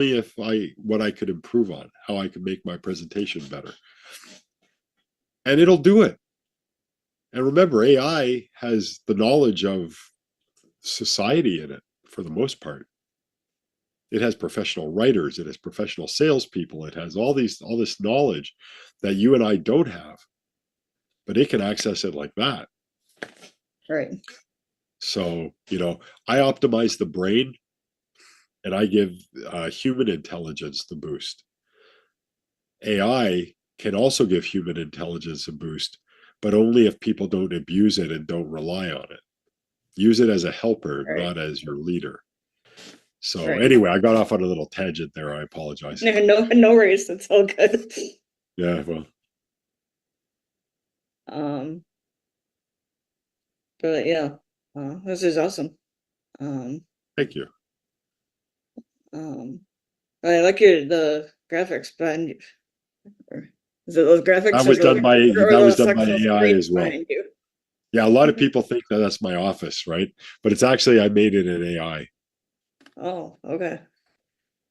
if what I could improve on, how I could make my presentation better. And it'll do it. And remember, AI has the knowledge of society in it for the most part. It has professional writers, it has professional salespeople, it has all this knowledge that you and I don't have, but it can access it like that. Right. So, I optimize the brain and I give human intelligence the boost. AI can also give human intelligence a boost, but only if people don't abuse it and don't rely on it. Use it as a helper, Right. not as your leader. So Right. anyway, I got off on a little tangent there. I apologize. No worries. That's all good. Yeah, well. But yeah, this is awesome. Thank you. I like the graphics behind you. Is it those graphics? That was done by AI as well. Yeah, a lot of people think that that's my office, right? But it's actually I made it in AI. Oh, okay.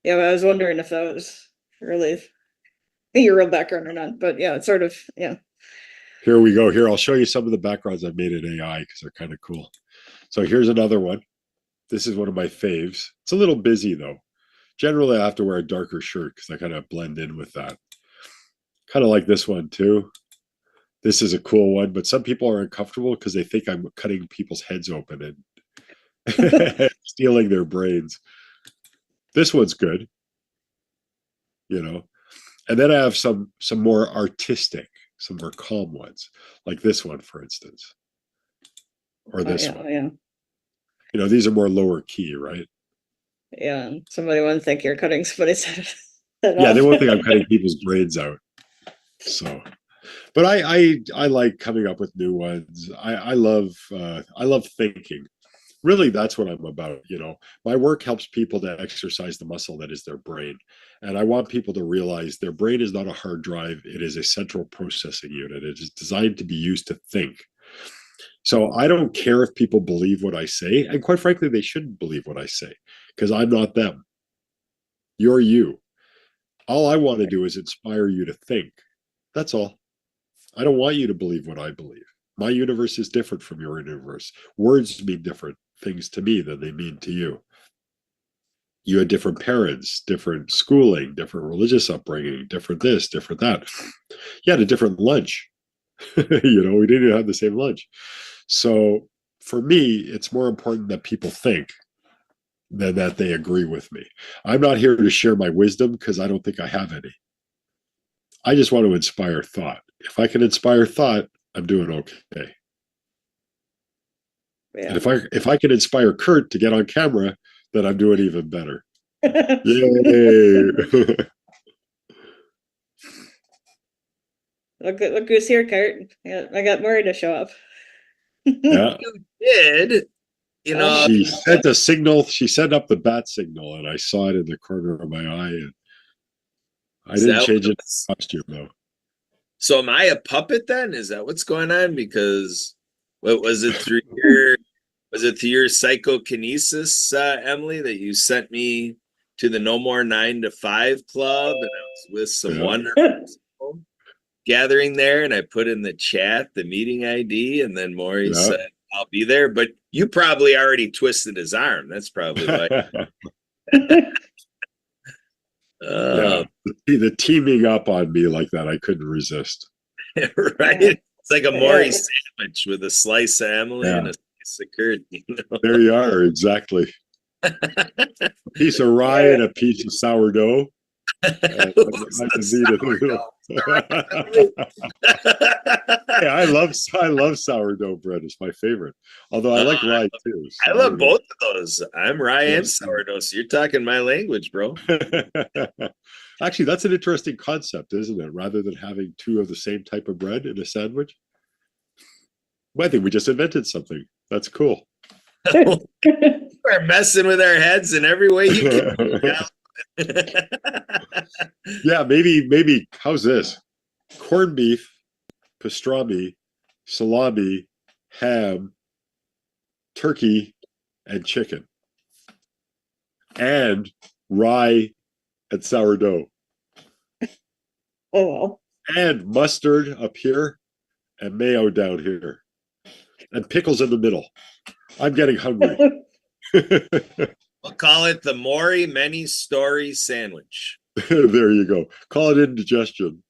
Yeah, I was wondering if that was really your real background or not. But yeah, it's sort of, yeah. Here we go. Here, I'll show you some of the backgrounds I made in AI because they're kind of cool. So here's another one. This is one of my faves. It's a little busy though. Generally, I have to wear a darker shirt because I kind of blend in with that. Kind of like this one too. This is a cool one, but some people are uncomfortable because they think I'm cutting people's heads open and stealing their brains. This one's good, And then I have some more artistic, some more calm ones, like this one, for instance, or this one. Yeah. These are more lower key, right? Yeah. Somebody wouldn't think you're cutting somebody's head off. Yeah, they won't think I'm cutting people's brains out. So, but I like coming up with new ones. I love thinking. Really, that's what I'm about. My work helps people to exercise the muscle that is their brain, and I want people to realize their brain is not a hard drive. It is a central processing unit. It is designed to be used to think. So I don't care if people believe what I say, and quite frankly, they shouldn't believe what I say because I'm not them. You're you. All I want to do is inspire you to think. That's all. I don't want you to believe what I believe. My universe is different from your universe. Words mean different things to me than they mean to you. You had different parents, different schooling, different religious upbringing, different this, different that. You had a different lunch. We didn't even have the same lunch. So for me, it's more important that people think than that they agree with me. I'm not here to share my wisdom because I don't think I have any. I just want to inspire thought. If I can inspire thought, I'm doing okay. Yeah. And if I can inspire Kurt to get on camera, then I'm doing even better. Yay! Look who's here, Kurt. I got Murray to show up. Yeah. You did. She sent a signal. She sent up the bat signal, and I saw it in the corner of my eye. And I didn't change it costume though. So am I a puppet then? Is that what's going on? Because what was it through your psychokinesis, Emily, that you sent me to the No More 9 to 5 club, and I was with some wonderful people gathering there, and I put in the chat the meeting ID, and then Maury said I'll be there, but you probably already twisted his arm. That's probably why. The teaming up on me like that, I couldn't resist. Right? It's like a Maury sandwich with a slice of Emily and a slice of Kurt. There you are, exactly. A piece of rye and a piece of sourdough. Yeah, I love sourdough bread. It's my favorite. Although I like rye too. So I love both of those. I'm rye and sourdough. So you're talking my language, bro. Actually, that's an interesting concept, isn't it? Rather than having two of the same type of bread in a sandwich. Well, I think we just invented something. That's cool. We're messing with our heads in every way you can. Yeah, maybe. How's this? Corned beef, pastrami, salami, ham, turkey, and chicken, and rye and sourdough, Oh and mustard up here, and mayo down here, and pickles in the middle. I'm getting hungry. well. We'll call it the Maury Many Story Sandwich. There you go. Call it indigestion.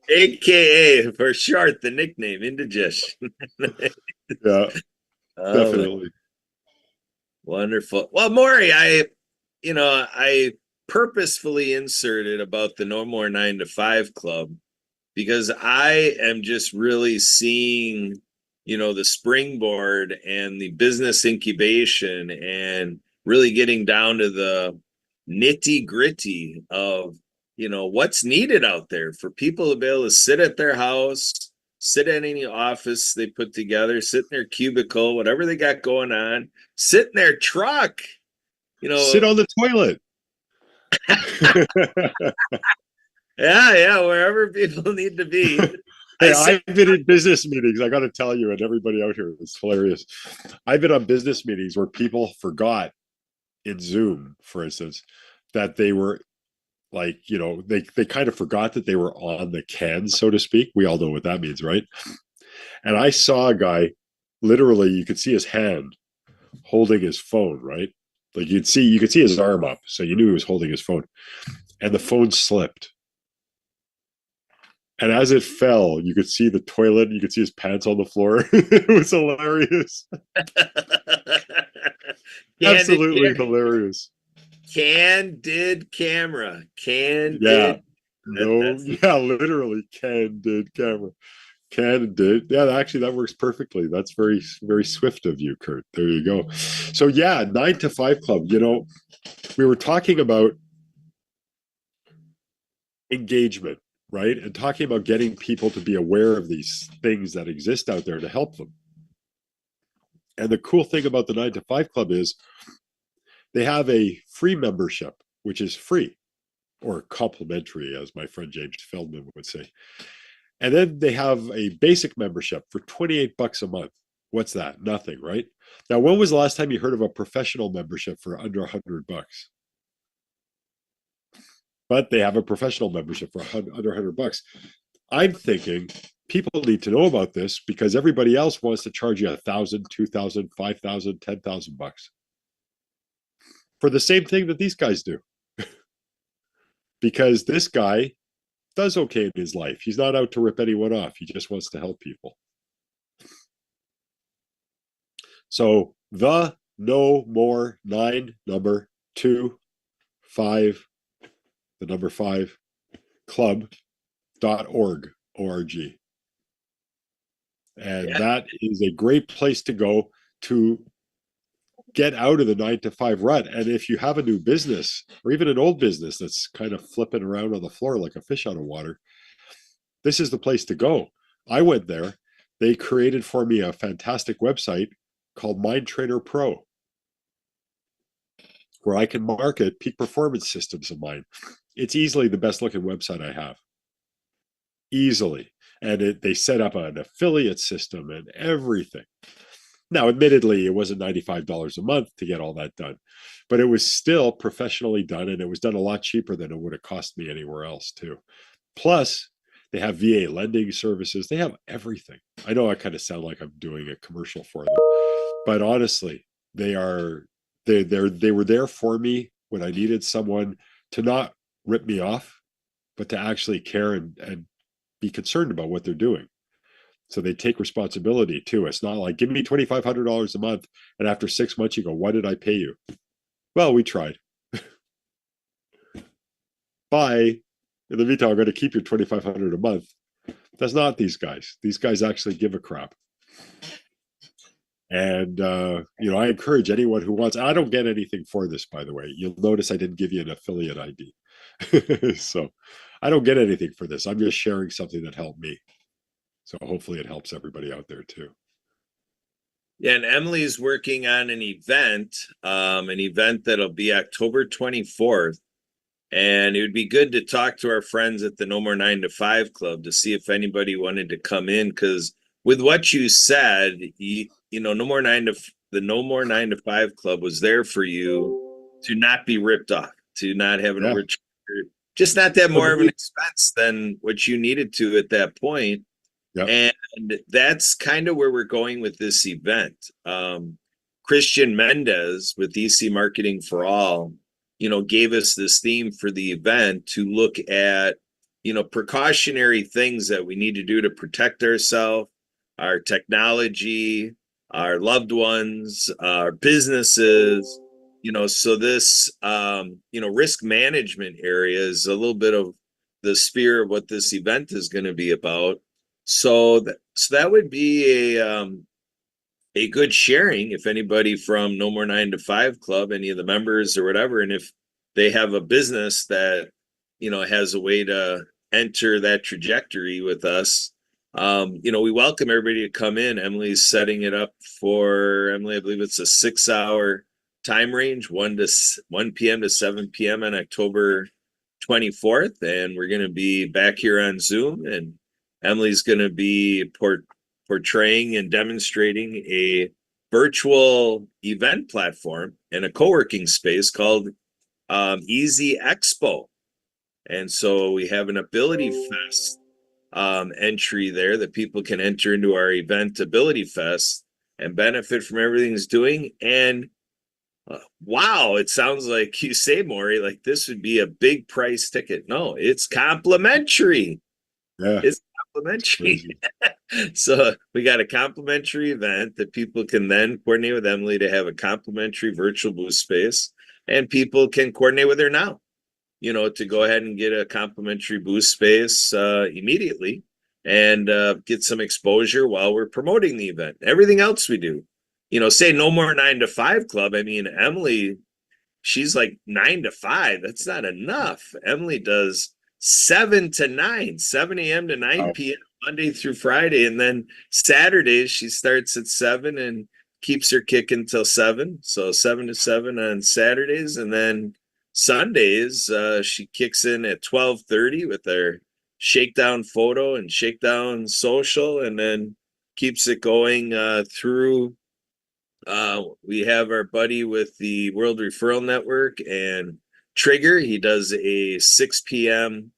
AKA for short, the nickname indigestion. Yeah, Oh, definitely. wonderful. Well, Maury, I purposefully inserted about the No More 9 to 5 Club because I am just really seeing, the springboard and the business incubation and really getting down to the nitty gritty of, what's needed out there for people to be able to sit at their house, sit in any office they put together, sit in their cubicle, whatever they got going on, sit in their truck, Sit on the toilet. yeah, wherever people need to be. Hey, I've been in business meetings. I got to tell you, and everybody out here, it's hilarious. I've been on business meetings where people forgot in Zoom, for instance, that they were like, they kind of forgot that they were on the can, so to speak. We all know what that means, right? And I saw a guy, literally, you could see his hand holding his phone, right? Like you could see his arm up, so you knew he was holding his phone, and the phone slipped. And as it fell, you could see the toilet. You could see his pants on the floor. It was hilarious. Absolutely hilarious. Candid camera. Yeah. Yeah, literally candid camera. Candid. Yeah, actually, that works perfectly. That's very, very swift of you, Kurt. There you go. So, yeah, 9 to 5 Club. We were talking about engagement, right? And talking about getting people to be aware of these things that exist out there to help them. And the cool thing about the 9 to 5 Club is they have a free membership, which is free or complimentary, as my friend James Feldman would say. And then they have a basic membership for $28 a month. What's that? Nothing, right? Now, when was the last time you heard of a professional membership for under $100? But they have a professional membership for under $100. I'm thinking people need to know about this because everybody else wants to charge you $1,000, $2,000, $5,000, $10,000 for the same thing that these guys do. Because this guy does okay in his life. He's not out to rip anyone off. He just wants to help people. So the No More 9 number 2 5 the number 5 club.org org. And that is a great place to go to get out of the 9 to 5 rut. And if you have a new business or even an old business that's kind of flipping around on the floor like a fish out of water, this is the place to go. I went there. They created for me a fantastic website called Mind Trainer Pro, where I can market peak performance systems of mine. It's easily the best looking website I have. Easily. And they set up an affiliate system and everything. Now, admittedly, it wasn't $95 a month to get all that done, but it was still professionally done, and it was done a lot cheaper than it would have cost me anywhere else, too. Plus, they have VA lending services. They have everything. I know I kind of sound like I'm doing a commercial for them, but honestly, they were there for me when I needed someone to not rip me off, but to actually care and be concerned about what they're doing. So they take responsibility too. It's not like, give me $2,500 a month, and after 6 months you go, why did I pay you? Well, we tried. Bye. In the meantime, I'm going to keep your $2,500 a month. That's not these guys. These guys actually give a crap. And I encourage anyone who wants. I don't get anything for this, by the way. You'll notice I didn't give you an affiliate ID. So I don't get anything for this. I'm just sharing something that helped me. So hopefully it helps everybody out there too. Yeah, and Emily's working on an event that'll be October 24th. And it would be good to talk to our friends at the No More 9 to 5 Club to see if anybody wanted to come in. Because with what you said, the No More 9 to 5 Club was there for you to not be ripped off, to not have an Yeah. overcharge, just not that more of an Agreed. expense than what you needed to at that point. Yeah. And that's kind of where we're going with this event. Christian Mendez with EC Marketing for All, gave us this theme for the event to look at, precautionary things that we need to do to protect ourselves, our technology, our loved ones, our businesses, so this, risk management area is a little bit of the sphere of what this event is going to be about. So that would be a good sharing if anybody from No More 9 to 5 Club, any of the members or whatever, and if they have a business that has a way to enter that trajectory with us, we welcome everybody to come in. Emily's setting it up for Emily. I believe it's a 6-hour time range, 1 p.m. to 7 p.m. on October 24th, and we're going to be back here on Zoom, and Emily's going to be portraying and demonstrating a virtual event platform and a co-working space called Easy Expo. And so we have an Ability Fest entry there that people can enter into our event Ability Fest and benefit from everything it's doing. And wow, it sounds like you say, Maury, like this would be a big price ticket. No, it's complimentary. Yeah. It's complimentary. So we got a complimentary event that people can then coordinate with Emily to have a complimentary virtual booth space, and people can coordinate with her now, to go ahead and get a complimentary booth space immediately and get some exposure while we're promoting the event. Everything else we do, say No More 9 to 5 Club. I mean, Emily, she's like 9 to 5. That's not enough. Emily does 7 to 9, 7 a.m. to 9 p.m. Monday through Friday. And then Saturdays, she starts at 7 and keeps her kicking till 7. So 7 to 7 on Saturdays. And then Sundays, she kicks in at 12:30 with her shakedown photo and shakedown social, and then keeps it going through. We have our buddy with the World Referral Network and Trigger. He does a 6 p.m.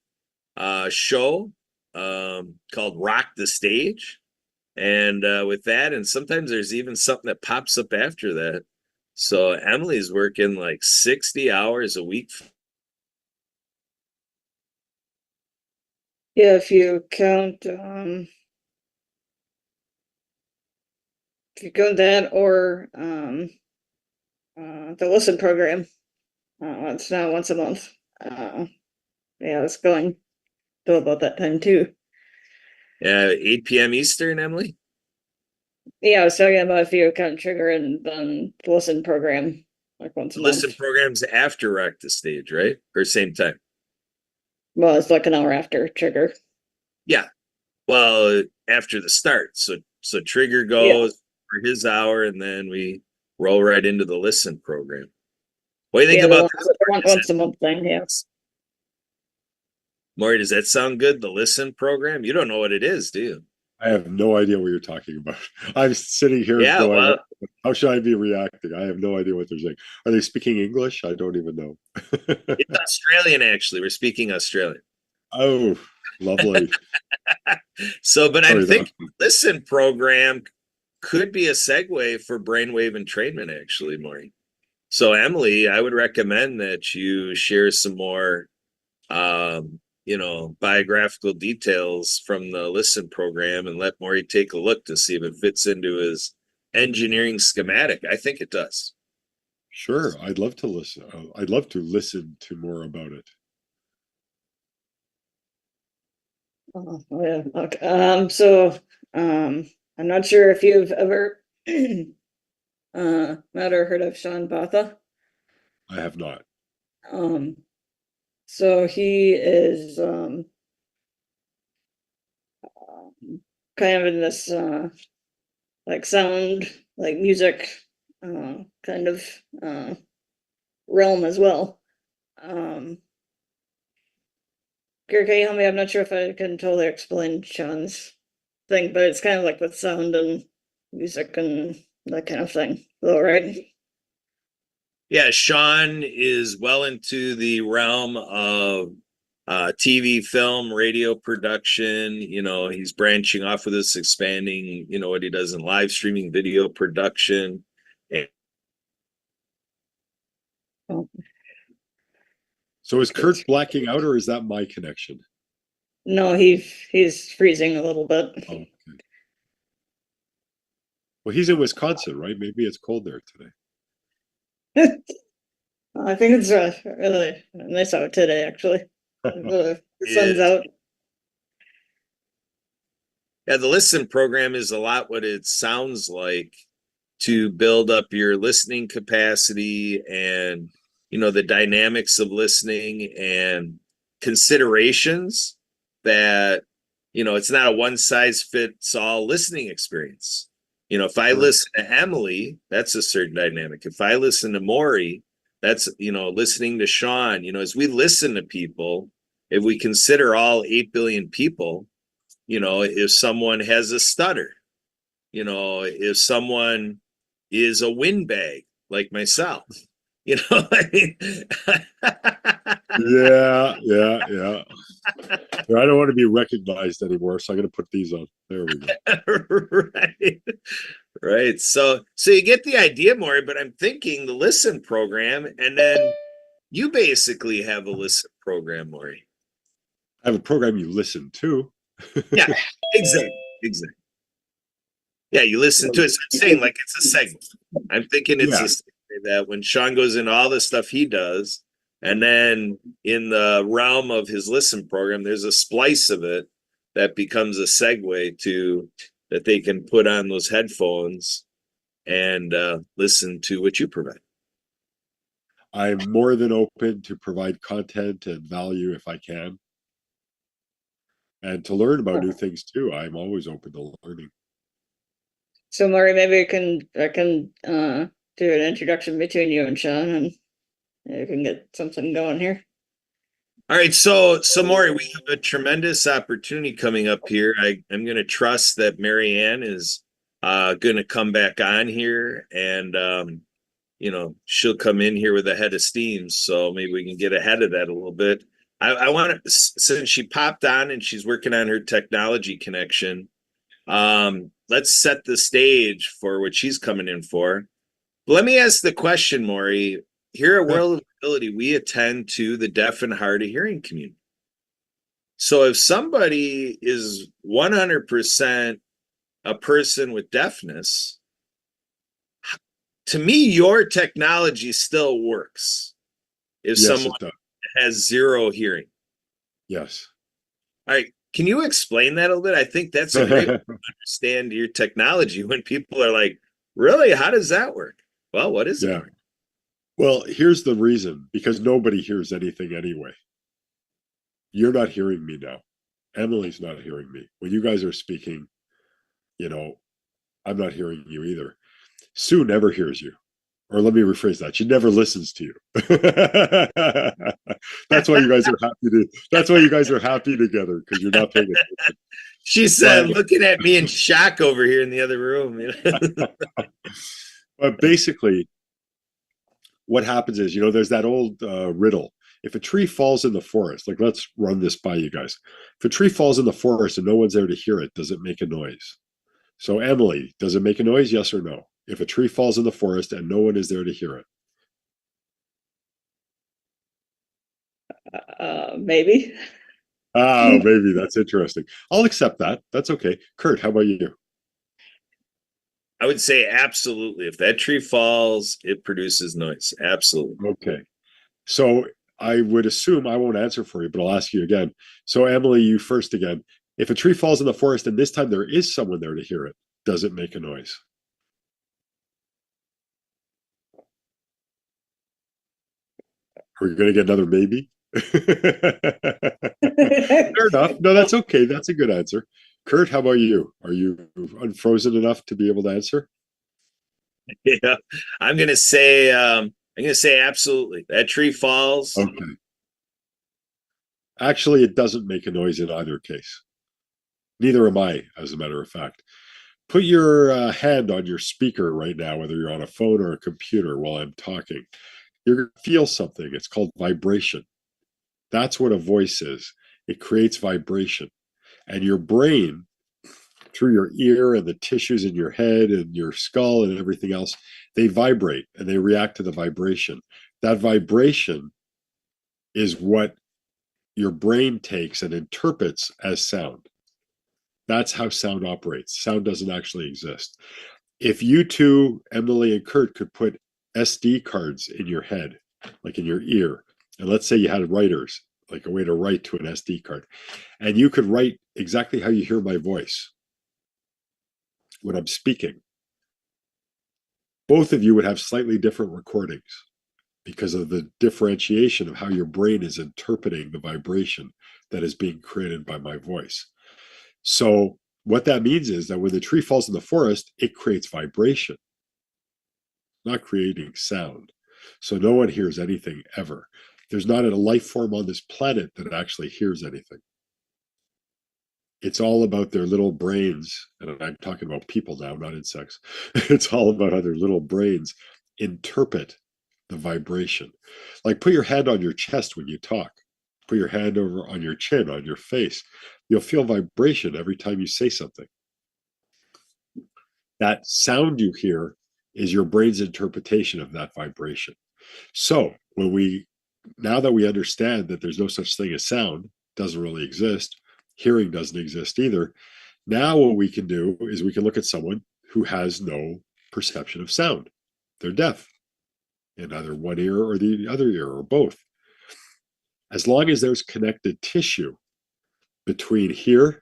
Show called Rock the Stage. And with that, and sometimes there's even something that pops up after that. So Emily's working like 60 hours a week. Yeah, if you count that or the listen program, it's now once a month. Yeah, it's going to about that time too. 8 p.m. Eastern, Emily? Yeah, I was talking about if you count Trigger and then the listen program, like once a The listen month. program's after Rock the Stage, right? Or same time? Well, it's like an hour after Trigger. Yeah. Well, after the start. So Trigger goes for his hour, and then we roll right into the listen program. What do you think about that? Once a month thing? Yeah. Maury, does that sound good? The listen program? You don't know what it is, do you? I have no idea what you're talking about. I'm sitting here Yeah, going, well, how should I be reacting? I have no idea what they're saying. Are they speaking English? I don't even know. it's Australian, actually. We're speaking Australian. Oh, lovely. So, but I'm Sorry, thinking listen program could be a segue for brainwave entrainment, actually, Maury. So, Emily, I would recommend that you share some more biographical details from the listen program and let Maury take a look to see if it fits into his engineering schematic. I think it does. Sure, I'd love to listen. I'd love to listen to more about it. Oh, yeah. Okay. So, I'm not sure if you've ever met or heard of Sean Batha. I have not. So he is kind of in this like sound, like music kind of realm as well. Gary, can you help me? I'm not sure if I can totally explain Sean's thing, but it's kind of like with sound and music and that kind of thing. All right. Yeah, Sean is well into the realm of TV, film, radio production. You know, he's branching off with this, expanding, you know, what he does in live streaming, video production. And Oh, So is Kurt blacking out, or is that my connection? no, he's freezing a little bit. Oh, okay. Well, he's in Wisconsin, right? Maybe it's cold there today. I think it's really nice out today, actually. The sun's is, out. yeah, the Listen program is a lot what it sounds like, to build up your listening capacity and, you know, the dynamics of listening and considerations that, you know, it's not a one size fits all listening experience. You know, if I listen to Emily, that's a certain dynamic. If I listen to Maury, that's, you know, listening to Sean. You know, as we listen to people, if we consider all 8 billion people, you know, if someone has a stutter, you know, if someone is a windbag like myself, you know, I mean, Yeah, yeah, yeah. I don't want to be recognized anymore, so I'm going to put these on. There we go. right, right. So you get the idea, Maury. But I'm thinking the Listen program, and then you basically have a Listen program, Maury. I have a program you listen to. Yeah, exactly, exactly. Yeah, you listen to it. So I'm saying like it's a segment. I'm thinking it's Yeah. a segment that when Sean goes into all the stuff he does, and then in the realm of his Listen program, there's a splice of it that becomes a segue to that they can put on those headphones and listen to what you provide. I'm more than open to provide content and value if I can, and to learn about new things too. I'm always open to learning. So Murray, maybe I can do an introduction between you and Sean, and you can get something going here. All right, so Maury, we have a tremendous opportunity coming up here. I'm going to trust that Marianne is going to come back on here, and you know, she'll come in here with a head of steam. So maybe we can get ahead of that a little bit. I want to, since she popped on and she's working on her technology connection, let's set the stage for what she's coming in for. But let me ask the question, Maury. Here at World of Ability, we attend to the deaf and hard of hearing community. So if somebody is 100% a person with deafness, to me, your technology still works if Yes, someone it does. has zero hearing. Yes. All right. Can you explain that a little bit? I think that's a great way to understand your technology when people are like, really? How does that work? Well, what is it? Yeah. Well, here's the reason, because nobody hears anything anyway. You're not hearing me now. Emily's not hearing me. When you guys are speaking, you know, I'm not hearing you either. Sue never hears you. Or let me rephrase that. She never listens to you. That's why you guys are happy to that's why you guys are happy together, because you're not paying attention. She's looking at me in shock over here in the other room. But basically, what happens is, you know, there's that old riddle. If a tree falls in the forest, like, let's run this by you guys. If a tree falls in the forest and no one's there to hear it, does it make a noise? So, Emily, does it make a noise? Yes or no? If a tree falls in the forest and no one is there to hear it. Maybe. Oh, maybe. That's interesting. I'll accept that. That's okay. Kurt, how about you? I would say absolutely. If that tree falls, it produces noise. Absolutely. Okay. So I would assume, I won't answer for you, but I'll ask you again. So, Emily, you first again. If a tree falls in the forest and this time there is someone there to hear it, does it make a noise? Are we going to get another maybe? Fair enough. No, that's okay. That's a good answer. Kurt, how about you? Are you unfrozen enough to be able to answer? Yeah. I'm gonna say absolutely. That tree falls. Okay. Actually, it doesn't make a noise in either case. Neither am I, as a matter of fact. Put your hand on your speaker right now, whether you're on a phone or a computer, while I'm talking. You're going to feel something. It's called vibration. That's what a voice is. It creates vibration. And your brain, through your ear and the tissues in your head and your skull and everything else, they vibrate and they react to the vibration. That vibration is what your brain takes and interprets as sound. That's how sound operates. Sound doesn't actually exist. If you two, Emily and Kurt, could put SD cards in your head, like in your ear, and let's say you had writers, like a way to write to an SD card, and you could write exactly how you hear my voice when I'm speaking, both of you would have slightly different recordings because of the differentiation of how your brain is interpreting the vibration that is being created by my voice. So what that means is that when the tree falls in the forest, it creates vibration, not creating sound. So no one hears anything ever. There's not a life form on this planet that actually hears anything. It's all about their little brains, and I'm talking about people now, not insects. It's all about how their little brains interpret the vibration. Like put your hand on your chest when you talk. Put your hand over on your chin, on your face. You'll feel vibration every time you say something. That sound you hear is your brain's interpretation of that vibration. So now that we understand that there's no such thing as sound, doesn't really exist, hearing doesn't exist either. Now what we can do is we can look at someone who has no perception of sound. They're deaf in either one ear or the other ear or both. As long as there's connected tissue between here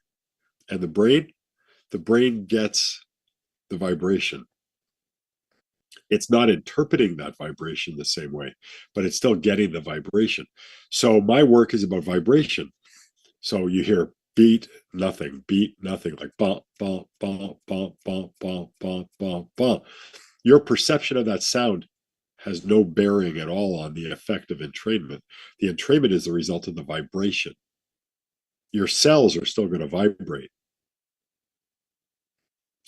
and the brain gets the vibration. It's not interpreting that vibration the same way, but it's still getting the vibration. So my work is about vibration. So you hear beat, nothing, like bump, bump, bump, bump, bump, bump, bump, bump, bump. Your perception of that sound has no bearing at all on the effect of entrainment. The entrainment is the result of the vibration. Your cells are still going to vibrate.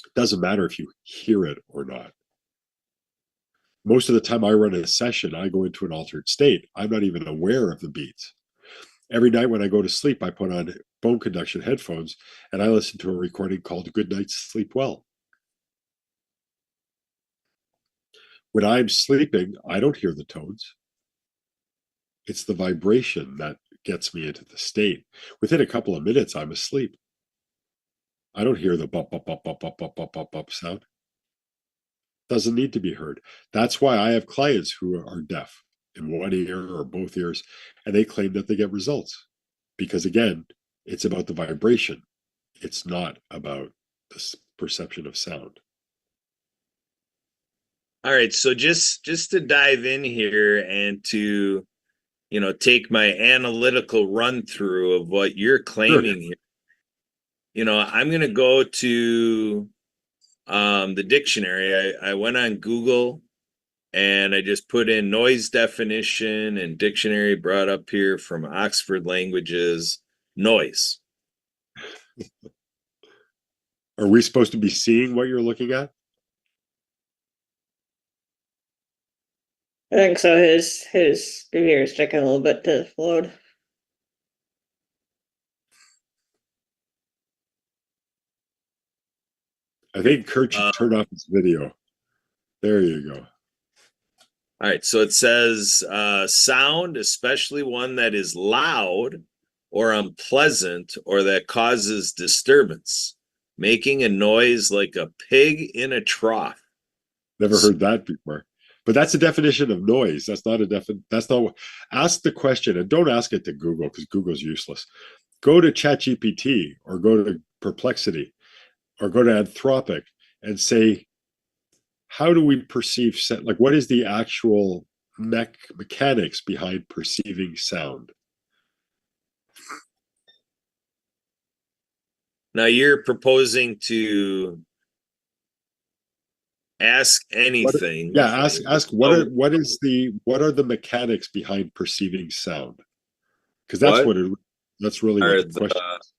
It doesn't matter if you hear it or not. Most of the time I run a session, I go into an altered state. I'm not even aware of the beats. Every night when I go to sleep, I put on bone conduction headphones and I listen to a recording called Good Night, Sleep Well. When I'm sleeping, I don't hear the tones. It's the vibration that gets me into the state. Within a couple of minutes, I'm asleep. I don't hear the bump, bump, bump, bump, bump, bump, bump, bump, bump sound. Doesn't need to be heard. That's why I have clients who are deaf in one ear or both ears, and they claim that they get results. Because again, it's about the vibration. It's not about the perception of sound. All right, so just to dive in here and to take my analytical run through of what you're claiming here. I'm going to go to the dictionary. I went on Google and I just put in noise definition, and dictionary brought up here from Oxford Languages noise. Are we supposed to be seeing what you're looking at? I think so. His computer is taking a little bit to load. I think Kurt should turn off his video. There you go. All right, so it says sound, especially one that is loud or unpleasant or that causes disturbance, making a noise like a pig in a trough. Never heard that before. But that's a definition of noise. That's not that's not ask the question, and don't ask it to Google because Google's useless. Go to ChatGPT or go to Perplexity or go to Anthropic and say, how do we perceive sound? Like, what is the actual mechanics behind perceiving sound? Now you're proposing to ask anything. Ask what are the mechanics behind perceiving sound? Because that's really what the question is.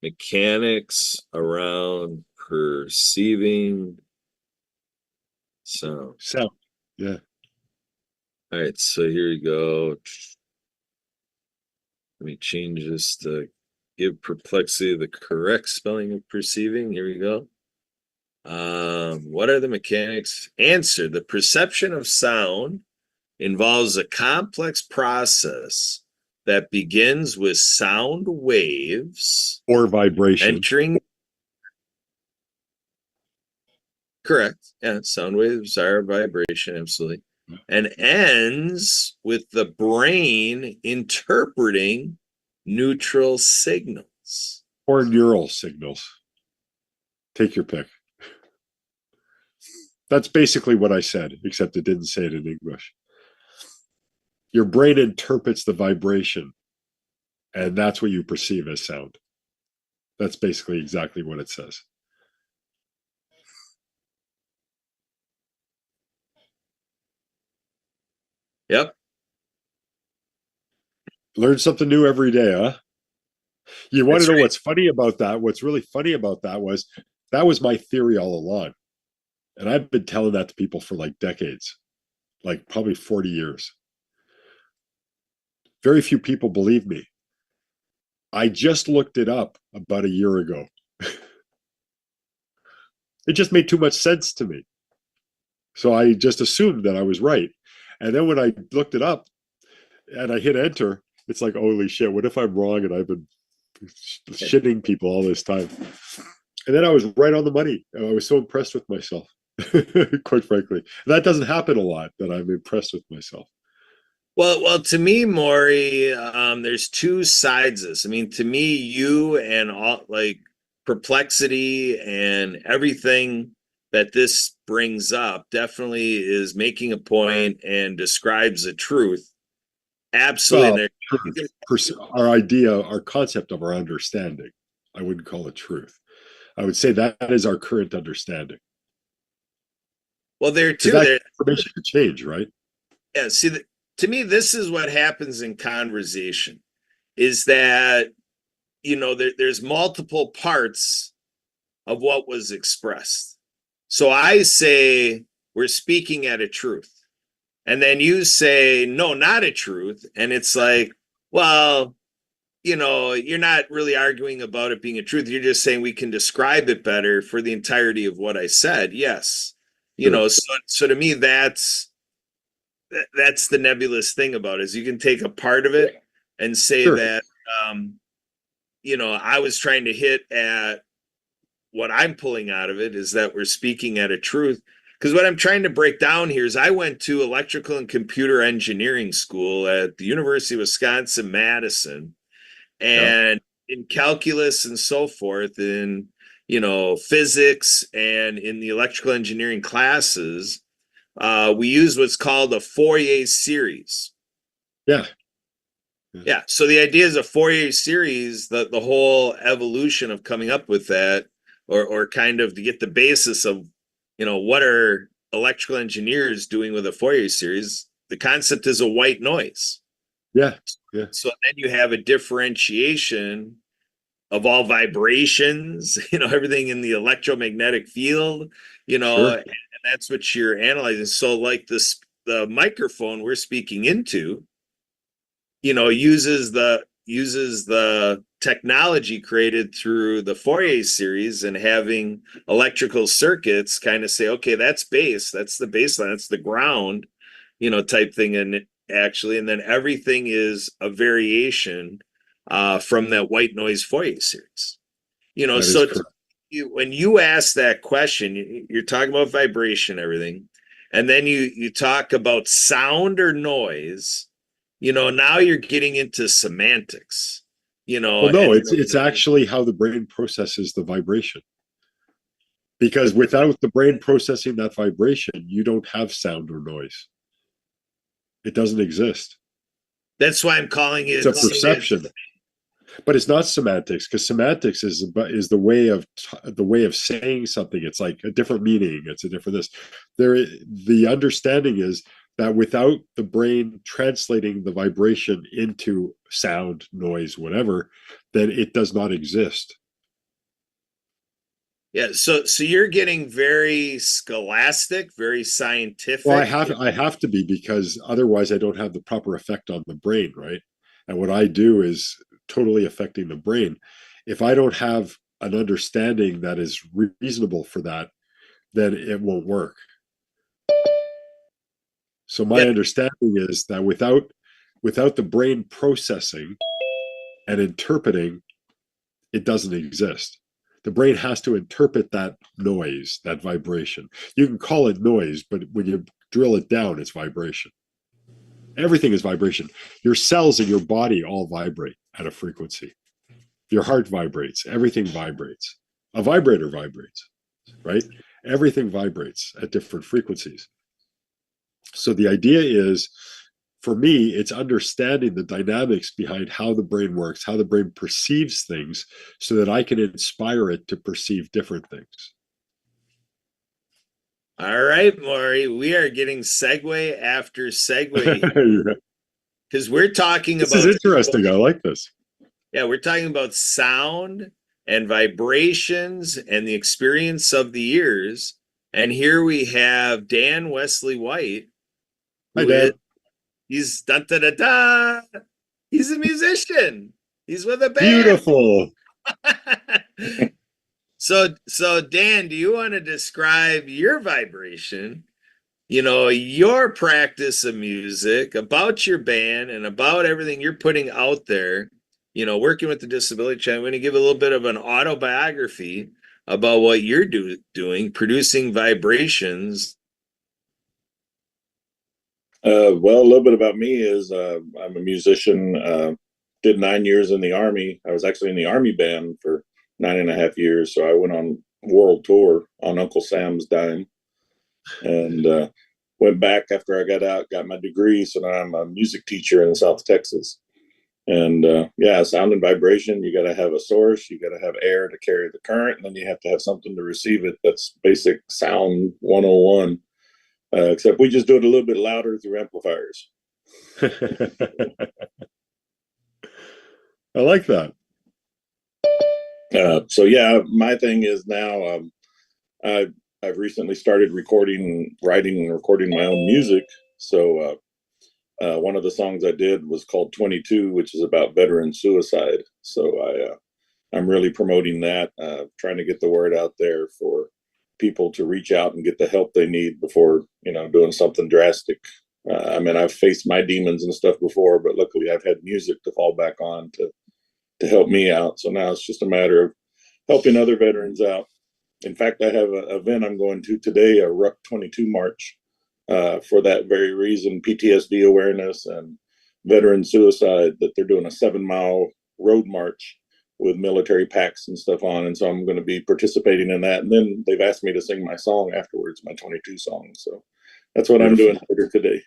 Mechanics around perceiving sound. Sound, yeah. All right, so here we go. Let me change this to give perplexity the correct spelling of perceiving. Here we go. What are the mechanics? Answer: the perception of sound involves a complex process that begins with sound waves Or vibration. entering. Correct. Yeah, sound waves are vibration, absolutely. And ends with the brain interpreting neutral signals. Or neural signals. Take your pick. That's basically what I said, except it didn't say it in English. Your brain interprets the vibration, and that's what you perceive as sound. That's basically exactly what it says. Yep. Learn something new every day, huh? You want That's to know right. what's funny about that? What's really funny about that was my theory all along. And I've been telling that to people for like decades, like probably 40 years. Very few people believe me. I just looked it up about a year ago. It just made too much sense to me. So I just assumed that I was right. And then when I looked it up and I hit enter, it's like, holy shit, what if I'm wrong and I've been shitting people all this time? And then I was right on the money. And I was so impressed with myself, quite frankly. That doesn't happen a lot, that I'm impressed with myself. Well, to me, Maury, there's two sides of this. I mean, to me, you and all like perplexity and everything that this brings up definitely is making a point and describes the truth. Absolutely. Well, truth, our idea, our concept of our understanding. I wouldn't call it truth. I would say that is our current understanding. Well, there Because too. that There, information could change, right? yeah. See, to me, this is what happens in conversation: is that there's multiple parts of what was expressed. So I say we're speaking at a truth. And then you say, no, not a truth. And it's like, well, you're not really arguing about it being a truth. You're just saying we can describe it better for the entirety of what I said. Yes. Sure. So to me, that's the nebulous thing about it, is you can take a part of it and say Sure. that, I was trying to hit at what I'm pulling out of it is that we're speaking at a truth. Because what I'm trying to break down here is I went to electrical and computer engineering school at the University of Wisconsin, Madison, Yeah. and in calculus and so forth, in physics and in the electrical engineering classes, we use what's called a Fourier series. Yeah. Yeah. So the idea is a Fourier series, the whole evolution of coming up with that, or kind of to get the basis of, what are electrical engineers doing with a Fourier series? The concept is a white noise. Yeah. Yeah. So then you have a differentiation of all vibrations, everything in the electromagnetic field, Sure. and that's what you're analyzing. So like the microphone we're speaking into, uses the technology created through the Fourier series, and having electrical circuits kind of say, okay, that's base, that's the baseline, that's the ground, type thing. And actually, and then everything is a variation from that white noise Fourier series. That is So correct. when you ask that question, you're talking about vibration, everything, and then you talk about sound or noise. Now you're getting into semantics. Well, no, And it's actually how the brain processes the vibration. Because without the brain processing that vibration, you don't have sound or noise. It doesn't exist. that's why I'm calling It's it a perception. But it's not semantics, because semantics is the way of saying something. It's like a different meaning. It's a different this. The understanding is that without the brain translating the vibration into sound, noise, whatever, then it does not exist. Yeah, so you're getting very scholastic, very Well, scientific. I have to be, because otherwise I don't have the proper effect on the brain, right? And what I do is totally affecting the brain. If I don't have an understanding that is reasonable for that, then it won't work. So Yeah, my understanding is that without the brain processing and interpreting, it doesn't exist. The brain has to interpret that noise, that vibration. You can call it noise, but when you drill it down, it's vibration. Everything is vibration. Your cells in your body all vibrate at a frequency. Your heart vibrates, everything vibrates. A vibrator vibrates, right? Everything vibrates at different frequencies. So the idea is, for me, it's understanding the dynamics behind how the brain works, how the brain perceives things, so that I can inspire it to perceive different things. all right, Maury, we are getting segue after segue because we're talking This is about, interesting. I like this. yeah, we're talking about sound and vibrations and the experience of the ears. And here we have Dan Wesley White, Hi, who is Dan. he's da da da da. He's a musician. He's with a band. Beautiful. So Dan, do you want to describe your vibration, your practice of music, about your band and about everything you're putting out there, working with the Disability Channel? I'm going to give a little bit of an autobiography about what you're doing, producing vibrations. Well, a little bit about me is I'm a musician. Did 9 years in the Army. I was actually in the Army band for 9.5 years. So I went on world tour on Uncle Sam's dime, and went back after I got out, got my degree. So now I'm a music teacher in South Texas. And yeah, sound and vibration. You got to have a source. You got to have air to carry the current, and then you have to have something to receive it. That's basic sound 101. Except we just do it a little bit louder through amplifiers. I like that. So yeah, my thing is now I've recently started writing and recording my own music. So one of the songs I did was called 22, which is about veteran suicide. So I'm really promoting that, trying to get the word out there for people to reach out and get the help they need before, doing something drastic. I mean, I've faced my demons and stuff before, but luckily I've had music to fall back on to help me out. So now it's just a matter of helping other veterans out. In fact, I have an event I'm going to today, a RUC 22 march, for that very reason, PTSD awareness and veteran suicide, that they're doing a 7-mile road march with military packs and stuff on. And so I'm going to be participating in that. And then they've asked me to sing my song afterwards, my 22 song. So that's what I'm doing later today.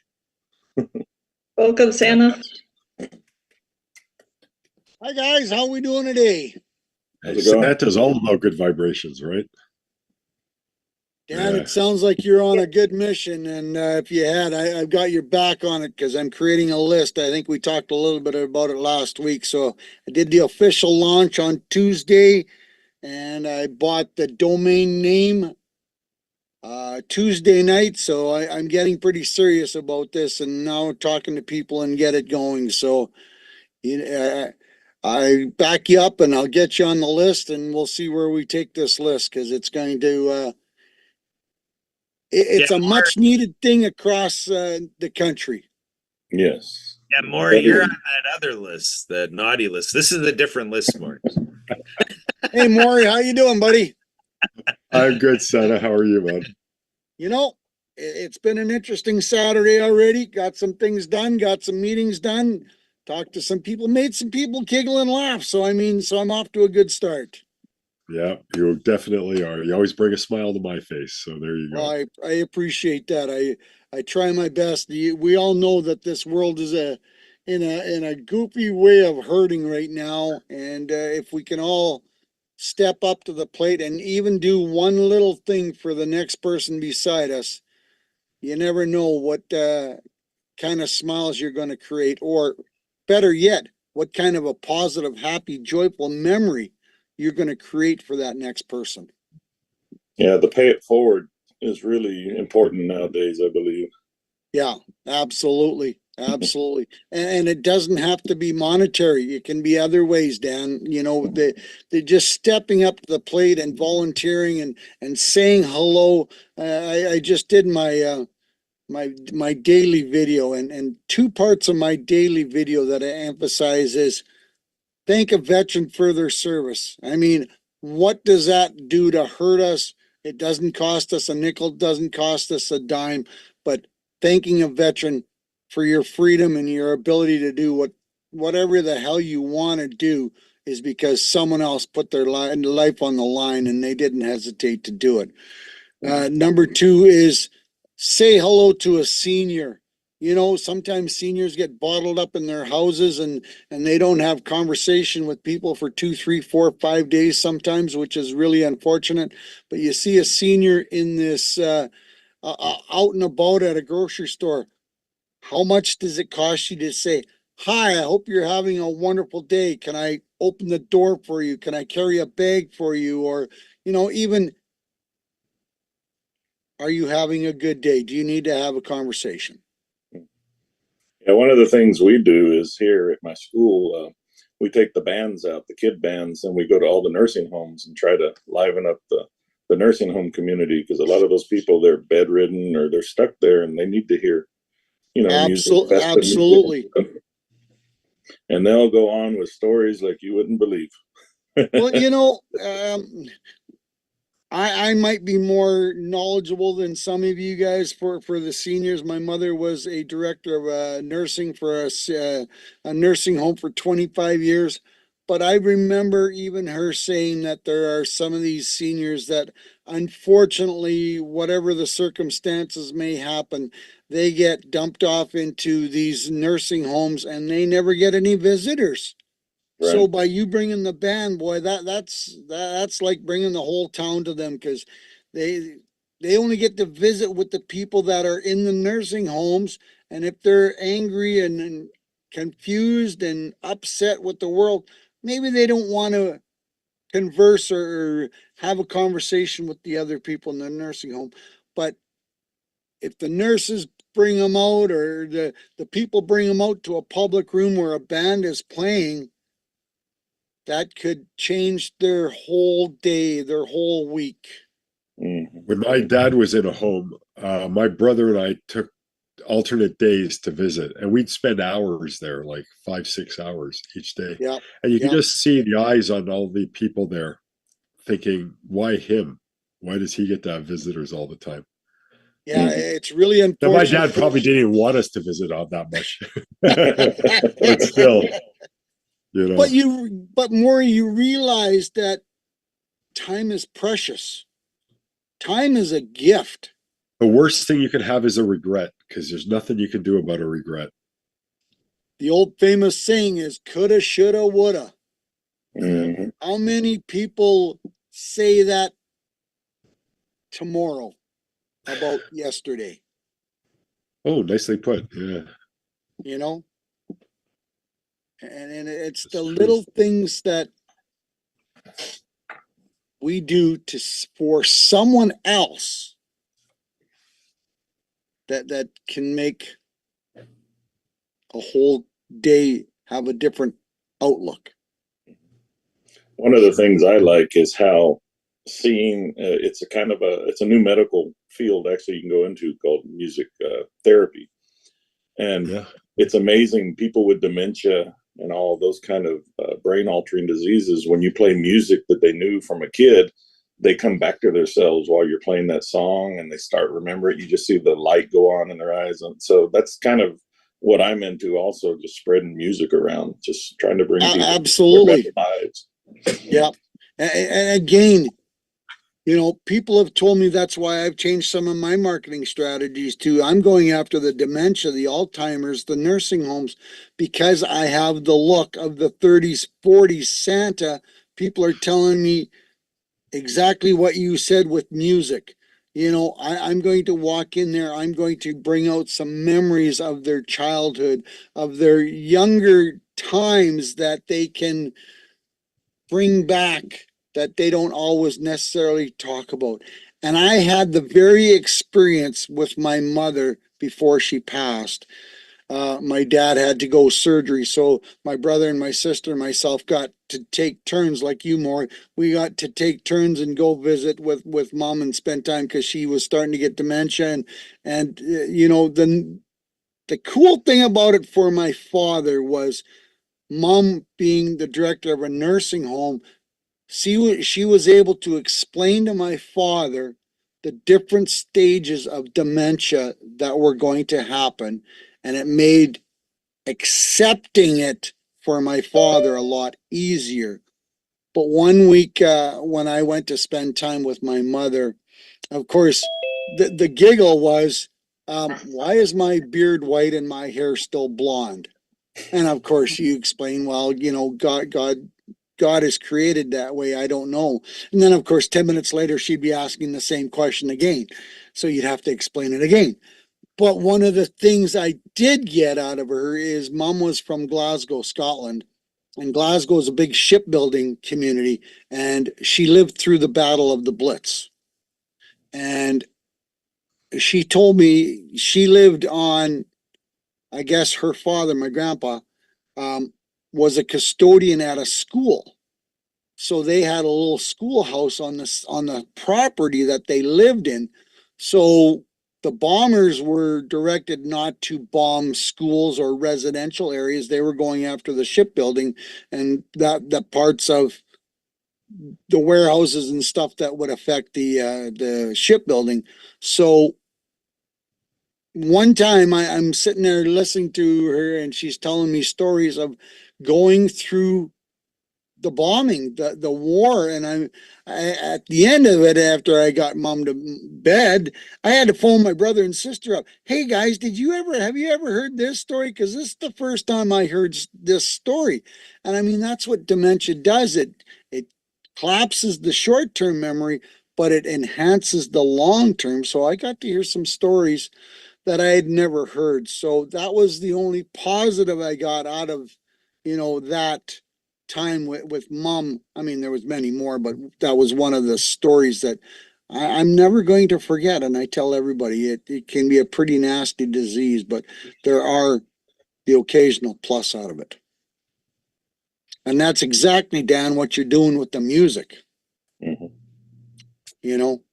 Welcome, Santa. Hi guys, how we doing today? Hey, Santa's all about good vibrations, right? Dan, Yeah. it sounds like you're on a good mission, and if you had, I've got your back on it because I'm creating a list. I think we talked a little bit about it last week. So I did the official launch on Tuesday, and I bought the domain name Tuesday night. So I'm getting pretty serious about this, and now talking to people and get it going. So I back you up, and I'll get you on the list, and we'll see where we take this list because it's going to. It's a much needed thing across the country. Yes. Yeah, Maury, you're on that other list, the naughty list. This is a different list, Maury. Hey, Maury, how you doing, buddy? I'm good, Santa. How are you, man? It's been an interesting Saturday already. Got some things done, got some meetings done, talked to some people, made some people giggle and laugh. So I'm off to a good start. Yeah, you definitely are. You always bring a smile to my face. So there you go. Well, I appreciate that. I try my best. We all know that this world is in a goofy way of hurting right now, and if we can all step up to the plate and even do one little thing for the next person beside us, you never know what kind of smiles you're going to create, or better yet, what kind of a positive, happy, joyful memory you're going to create for that next person. Yeah, the pay it forward is really important nowadays, I believe. Yeah, absolutely. Absolutely. And it doesn't have to be monetary. It can be other ways, Dan. You know, they're just stepping up to the plate and volunteering and saying hello. I just did my daily video, and two parts of my daily video that I emphasize is thank a veteran for their service. I mean, what does that do to hurt us? It doesn't cost us a nickel, doesn't cost us a dime, but thanking a veteran for your freedom and your ability to do whatever the hell you want to do is because someone else put their life on the line and they didn't hesitate to do it. Number two is say hello to a senior. You know, sometimes seniors get bottled up in their houses and they don't have conversation with people for 2, 3, 4, 5 days sometimes, which is really unfortunate. But you see a senior in this out and about at a grocery store. How much does it cost you to say, "Hi, I hope you're having a wonderful day. Can I open the door for you? Can I carry a bag for you?" Or, you know, even, "Are you having a good day? Do you need to have a conversation?" Yeah, one of the things we do is here at my school, we take the bands out, the kid bands, and we go to all the nursing homes and try to liven up the nursing home community because a lot of those people, they're bedridden or they're stuck there and they need to hear, music, Absolutely, festive absolutely. music. And they'll go on with stories like you wouldn't believe. Well, you know, I might be more knowledgeable than some of you guys for the seniors. My mother was a director of nursing for a nursing home for 25 years. But I remember even her saying that there are some of these seniors that unfortunately, whatever the circumstances may happen, they get dumped off into these nursing homes and they never get any visitors. So Right. by you bringing the band, boy, that's like bringing the whole town to them because they they only get to visit with the people that are in the nursing homes, and if they're angry and confused and upset with the world, maybe they don't want to converse or have a conversation with the other people in the nursing home. But if the nurses bring them out or the people bring them out to a public room where a band is playing, that could change their whole day, their whole week. Mm-hmm. When my dad was in a home, my brother and I took alternate days to visit, and we'd spend hours there, like 5, 6 hours each day. Yep. And you could Yep. just see the eyes on all the people there thinking, why him? Why does he get to have visitors all the time? Yeah, Mm-hmm. it's really Now, my unfortunate. dad probably didn't even want us to visit on that much, but still, But but more you realize that time is precious. Time is a gift. the worst thing you can have is a regret because there's nothing you can do about a regret. The old famous saying is coulda, shoulda, woulda. Mm-hmm. How many people say that tomorrow about yesterday? Oh, nicely put. Yeah, You know? And it's that's the true. little things that we do to for someone else that can make a whole day have a different outlook. One of the things I like is how seeing it's a kind of it's a new medical field actually you can go into called music therapy, and Yeah. it's amazing people with dementia and all those kind of brain altering diseases, when you play music that they knew from a kid, they come back to themselves while you're playing that song and they start remembering. You just see the light go on in their eyes, and so that's kind of what I'm into also, just spreading music around, just trying to bring people to their Absolutely. better lives. Yeah. And again, you know, people have told me that's why I've changed some of my marketing strategies too. I'm going after the dementia, the Alzheimer's, the nursing homes, because I have the look of the 30s, 40s Santa. People are telling me exactly what you said with music. You know, I'm going to walk in there. I'm going to bring out some memories of their childhood, of their younger times that they can bring back that they don't always necessarily talk about. And I had the very experience with my mother before she passed. My dad had to go surgery, so my brother and my sister and myself got to take turns, like you, more. We got to take turns and go visit with mom and spend time because she was starting to get dementia, and you know, the cool thing about it for my father was mom being the director of a nursing home. She was able to explain to my father the different stages of dementia that were going to happen, and it made accepting it for my father a lot easier. But one week, when I went to spend time with my mother, of course, the giggle was, why is my beard white and my hair still blonde? And of course, you explain, well, you know, God is created that way. I don't know. And then, of course, 10 minutes later, she'd be asking the same question again. So you'd have to explain it again. But one of the things I did get out of her is mom was from Glasgow, Scotland. And Glasgow is a big shipbuilding community. And she lived through the Battle of the Blitz. And she told me she lived on, I guess her father, my grandpa, was a custodian at a school. So they had a little schoolhouse on the property that they lived in. So the bombers were directed not to bomb schools or residential areas. They were going after the shipbuilding and that parts of the warehouses and stuff that would affect the shipbuilding. So one time I'm sitting there listening to her and she's telling me stories of going through the bombing, the war, and at the end of it, after I got mom to bed, I had to phone my brother and sister up. Hey guys, have you ever heard this story? Because this is the first time I heard this story, and I mean that's what dementia does. It collapses the short-term memory, but it enhances the long-term. So I got to hear some stories that I had never heard. So that was the only positive I got out of, you know, that time with mom. I mean, there was many more, but that was one of the stories that I'm never going to forget. And I tell everybody it can be a pretty nasty disease, but there are the occasional plus out of it. And that's exactly, Dan, what you're doing with the music. Mhm. You know,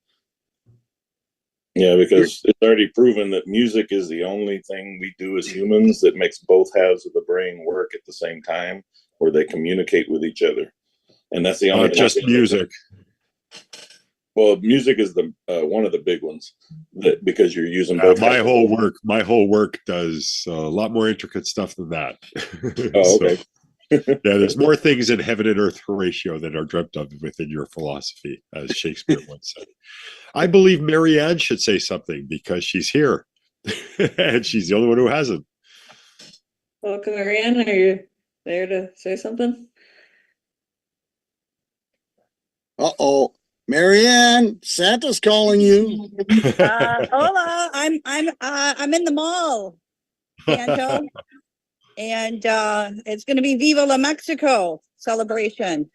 Yeah, because it's already proven that music is the only thing we do as humans that makes both halves of the brain work at the same time, where they communicate with each other. And that's the only Just music. Well, music is the one of the big ones that because you're using both. My whole work does a lot more intricate stuff than that. Oh, okay. Yeah, there's more things in heaven and earth, Horatio, that are dreamt of within your philosophy, as Shakespeare once said. I believe Marianne should say something because she's here, and she's the only one who hasn't. Welcome, Marianne. Are you there to say something? uh-oh, Marianne, Santa's calling you. Hola, I'm in the mall, Santo, and it's going to be Viva la Mexico celebration.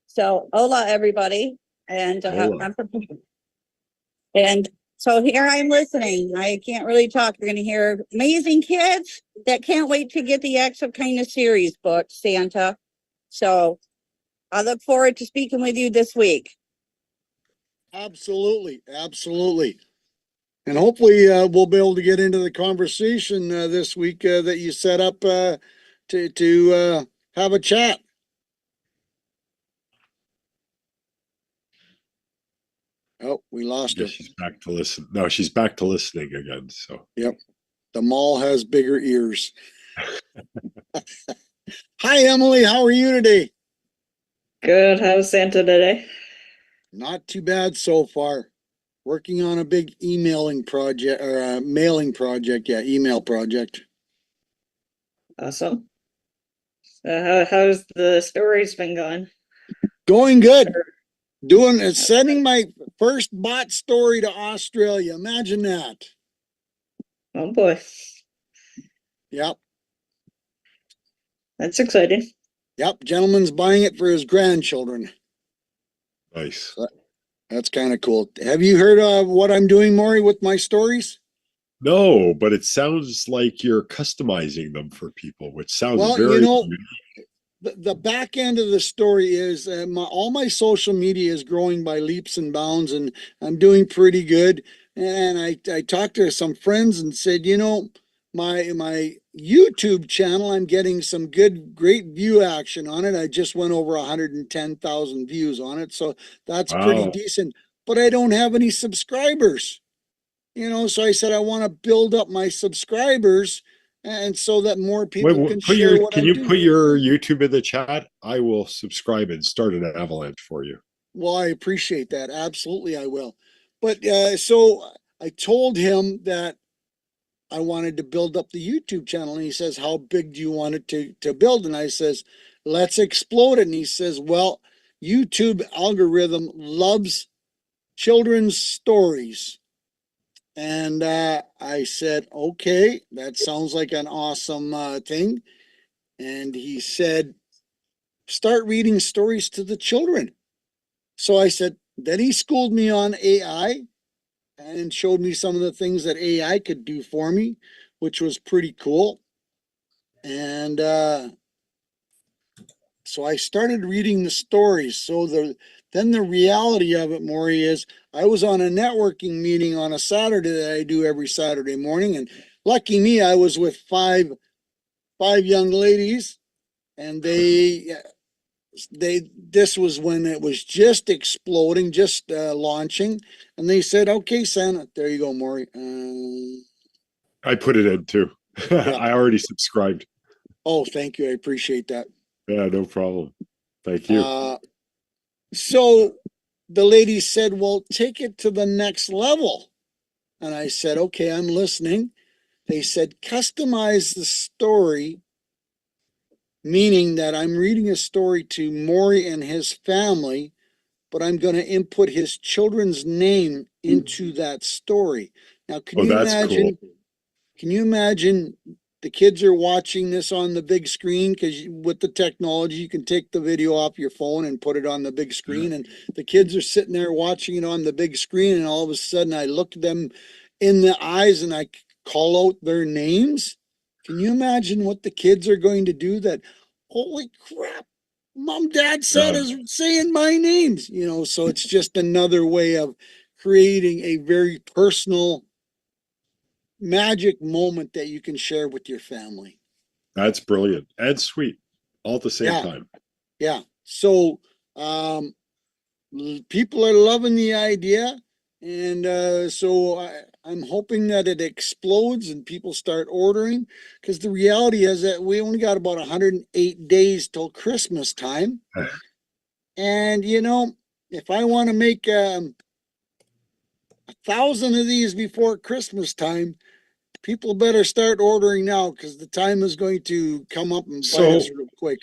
So, hola, everybody, and and so here I'm listening. I can't really talk. You're going to hear amazing kids that can't wait to get the Acts of Kindness series book, Santa. So, I look forward to speaking with you this week. Absolutely, absolutely. And hopefully we'll be able to get into the conversation this week that you set up to have a chat. Oh, we lost her. She's back to listen. No, she's back to listening again. So, yep, the mall has bigger ears. Hi, Emily. How are you today? Good. How's Santa today? Not too bad so far. Working on a big emailing project or a mailing project. Yeah, email project. Awesome. How's the stories been going? Going good. Sending my first bot story to Australia. Imagine that. Oh boy, Yep. that's exciting. Yep. Gentleman's buying it for his grandchildren. Nice. That's kind of cool. Have you heard of what I'm doing, Maury, with my stories? No, but it sounds like you're customizing them for people, which sounds Well, very the back end of the story is all my social media is growing by leaps and bounds, and I'm doing pretty good. And I talked to some friends and said, my YouTube channel, I'm getting some great view action on it. I just went over 110,000 views on it, so that's pretty wow. decent. But I don't have any subscribers. So I said I want to build up my subscribers, and so that more people can share what can I'm you doing. put your YouTube in the chat? I will subscribe and start an avalanche for you. Well, I appreciate that. Absolutely, I will. But so I told him that I wanted to build up the YouTube channel, and he says, "How big do you want it to build?" And I says, "Let's explode it." And he says, "Well, YouTube algorithm loves children's stories." And I said, "Okay, that sounds like an awesome thing." And he said, "Start reading stories to the children." So I said, then he schooled me on AI and showed me some of the things that AI could do for me, which was pretty cool. And so I started reading the stories. Then the reality of it, Maury, is I was on a networking meeting on a Saturday that I do every Saturday morning, and lucky me, I was with five young ladies, and this was when it was just exploding, just launching, and they said, "Okay, Santa, there you go, Maury." I put it in too. Yeah. I already subscribed. Oh, thank you. I appreciate that. Yeah, no problem. Thank you. So the lady said, "Well, take it to the next level." And I said, "Okay, I'm listening." They said, "Customize the story," meaning that I'm reading a story to Maury and his family, but I'm going to input his children's name into that story. Now, Oh, that's cool. can you imagine the kids are watching this on the big screen? Because with the technology, you can take the video off your phone and put it on the big screen. And the kids are sitting there watching it on the big screen. And all of a sudden, I look them in the eyes and I call out their names. Can you imagine what the kids are going to do? That, holy crap, mom, dad said is saying my names, so it's just another way of creating a very personal magic moment that you can share with your family. That's brilliant and sweet all at the same time. Yeah. So people are loving the idea. And so I'm hoping that it explodes and people start ordering, because the reality is that we only got about 108 days till Christmas time. And, if I want to make 1,000 of these before Christmas time, people better start ordering now, because the time is going to come up and bite us real quick.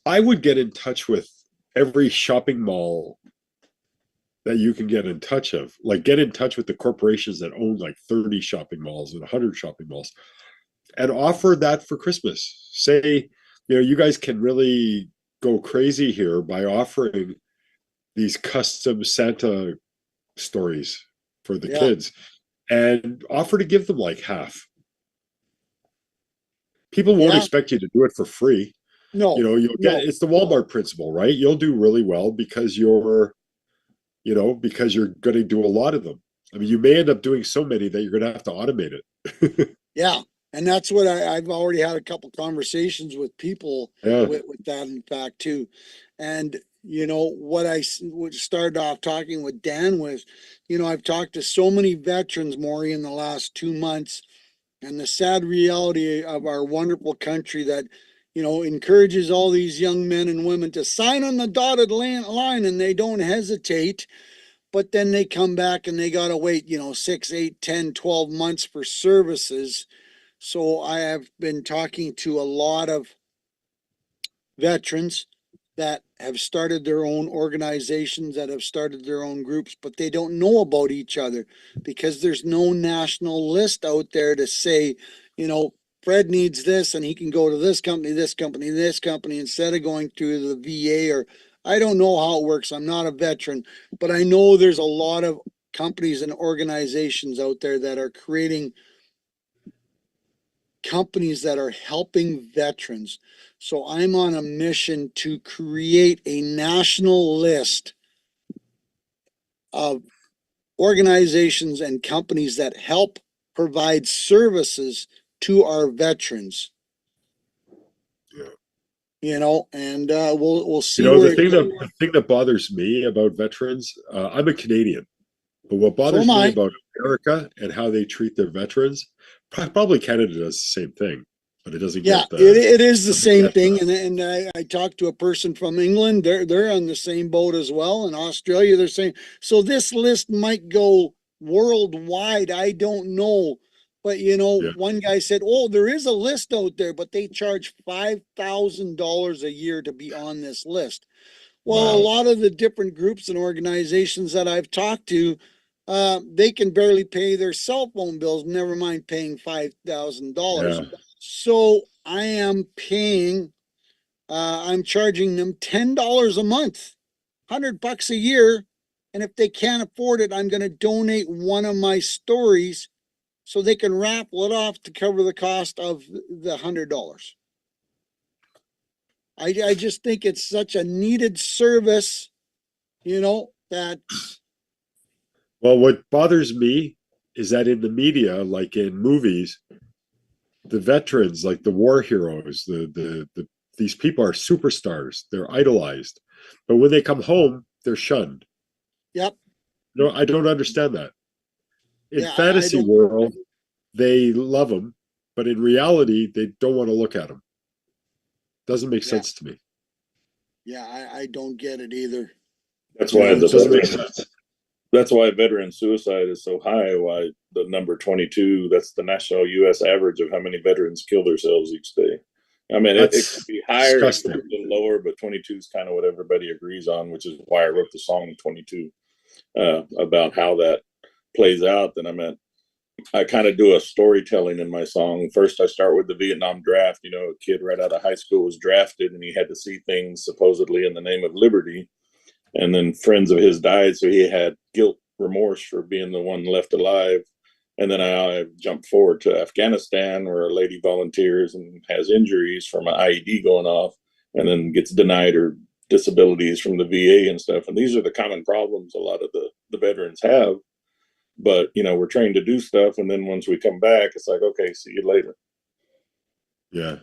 I would get in touch with every shopping mall that you can get in touch of. Like, get in touch with the corporations that own like 30 shopping malls and 100 shopping malls and offer that for Christmas. Say, you guys can really go crazy here by offering these custom Santa stories for the kids and offer to give them like half. People won't expect you to do it for free. No, You'll get, it's the Walmart principle, right? You'll do really well because you're going to do a lot of them. I mean, you may end up doing so many that you're going to have to automate it. Yeah. And that's what I've already had a couple conversations with people with that, in fact, too. And, what I started off talking with Dan with, I've talked to so many veterans, Maury, in the last 2 months, and the sad reality of our wonderful country that, encourages all these young men and women to sign on the dotted line, and they don't hesitate. But then they come back and they got to wait, 6, 8, 10, 12 months for services. So I have been talking to a lot of veterans that have started their own organizations, that have started their own groups, but they don't know about each other because there's no national list out there to say, Fred needs this and he can go to this company, this company, this company, instead of going through the VA or I don't know how it works. I'm not a veteran, but I know there's a lot of companies and organizations out there that are creating companies that are helping veterans. So I'm on a mission to create a national list of organizations and companies that help provide services to our veterans. Yeah. You know, and we'll see You know, where the thing that bothers me about veterans, I'm a Canadian, but what so bothers am me I. about America and how they treat their veterans, probably Canada does the same thing, but it doesn't Yeah, get the it is the doesn't same get thing. the And I talked to a person from England. They're on the same boat as well. In Australia, they're saying so this list might go worldwide. I don't know. But you know, yeah. one guy said, oh, there is a list out there, but they charge $5,000 a year to be on this list. Well, a Wow. lot of the different groups and organizations that I've talked to, they can barely pay their cell phone bills, never mind paying $5,000. Yeah. So I am paying, I'm charging them $10 a month, $100 a year. And if they can't afford it, I'm going to donate one of my stories so they can raffle it off to cover the cost of the $100. I just think it's such a needed service, you know, that Well, what bothers me is that in the media, like in movies, the veterans, like the war heroes, these people are superstars. They're idolized, but when they come home, they're shunned. yep. No, I don't understand that. In Yeah, I fantasy don't, world, they love them, but in reality, they don't want to look at them. Doesn't make yeah, sense to me. yeah, I don't get it either. That's You why know, It the doesn't make veteran, sense. that's why veteran suicide is so high. Why the number 22, that's the national US average of how many veterans kill themselves each day. I mean, it could That's be higher, it could disgusting. be a little lower, but 22 is kind of what everybody agrees on, which is why I wrote the song 22 about how that plays out. Then I kind of do a storytelling in my song. First, I start with the Vietnam draft. You know, a kid right out of high school was drafted and he had to see things supposedly in the name of liberty. And then friends of his died. So he had guilt, remorse for being the one left alive. And then I jump forward to Afghanistan where a lady volunteers and has injuries from an IED going off and then gets denied her disabilities from the VA and stuff. And these are the common problems a lot of the veterans have, but you know, we're trained to do stuff, and then once we come back it's like, okay, see you later. Yeah.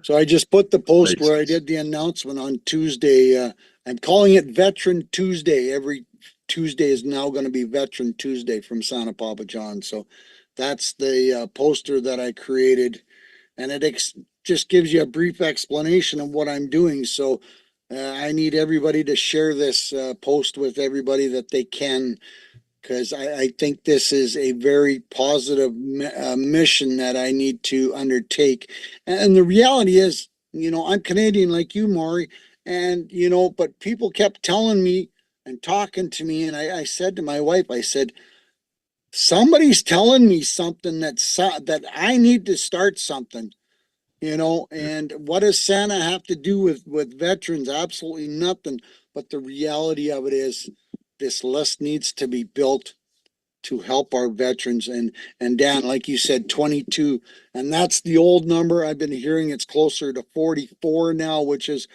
so I just put the post Makes where I sense. did the announcement on Tuesday. I'm calling it Veteran Tuesday. Every Tuesday is now going to be Veteran Tuesday from Santa Papa John. So that's the poster that I created, and it just gives you a brief explanation of what I'm doing. So I need everybody to share this post with everybody that they can, because I think this is a very positive mission that I need to undertake. And the reality is, you know, I'm Canadian like you, Maury, and, you know, but people kept telling me and talking to me. And I said to my wife, I said, somebody's telling me something that I need to start something, you know. And what does Santa have to do with veterans? Absolutely nothing. But the reality of it is this list needs to be built to help our veterans. And Dan, like you said, 22, and that's the old number. I've been hearing it's closer to 44 now, which is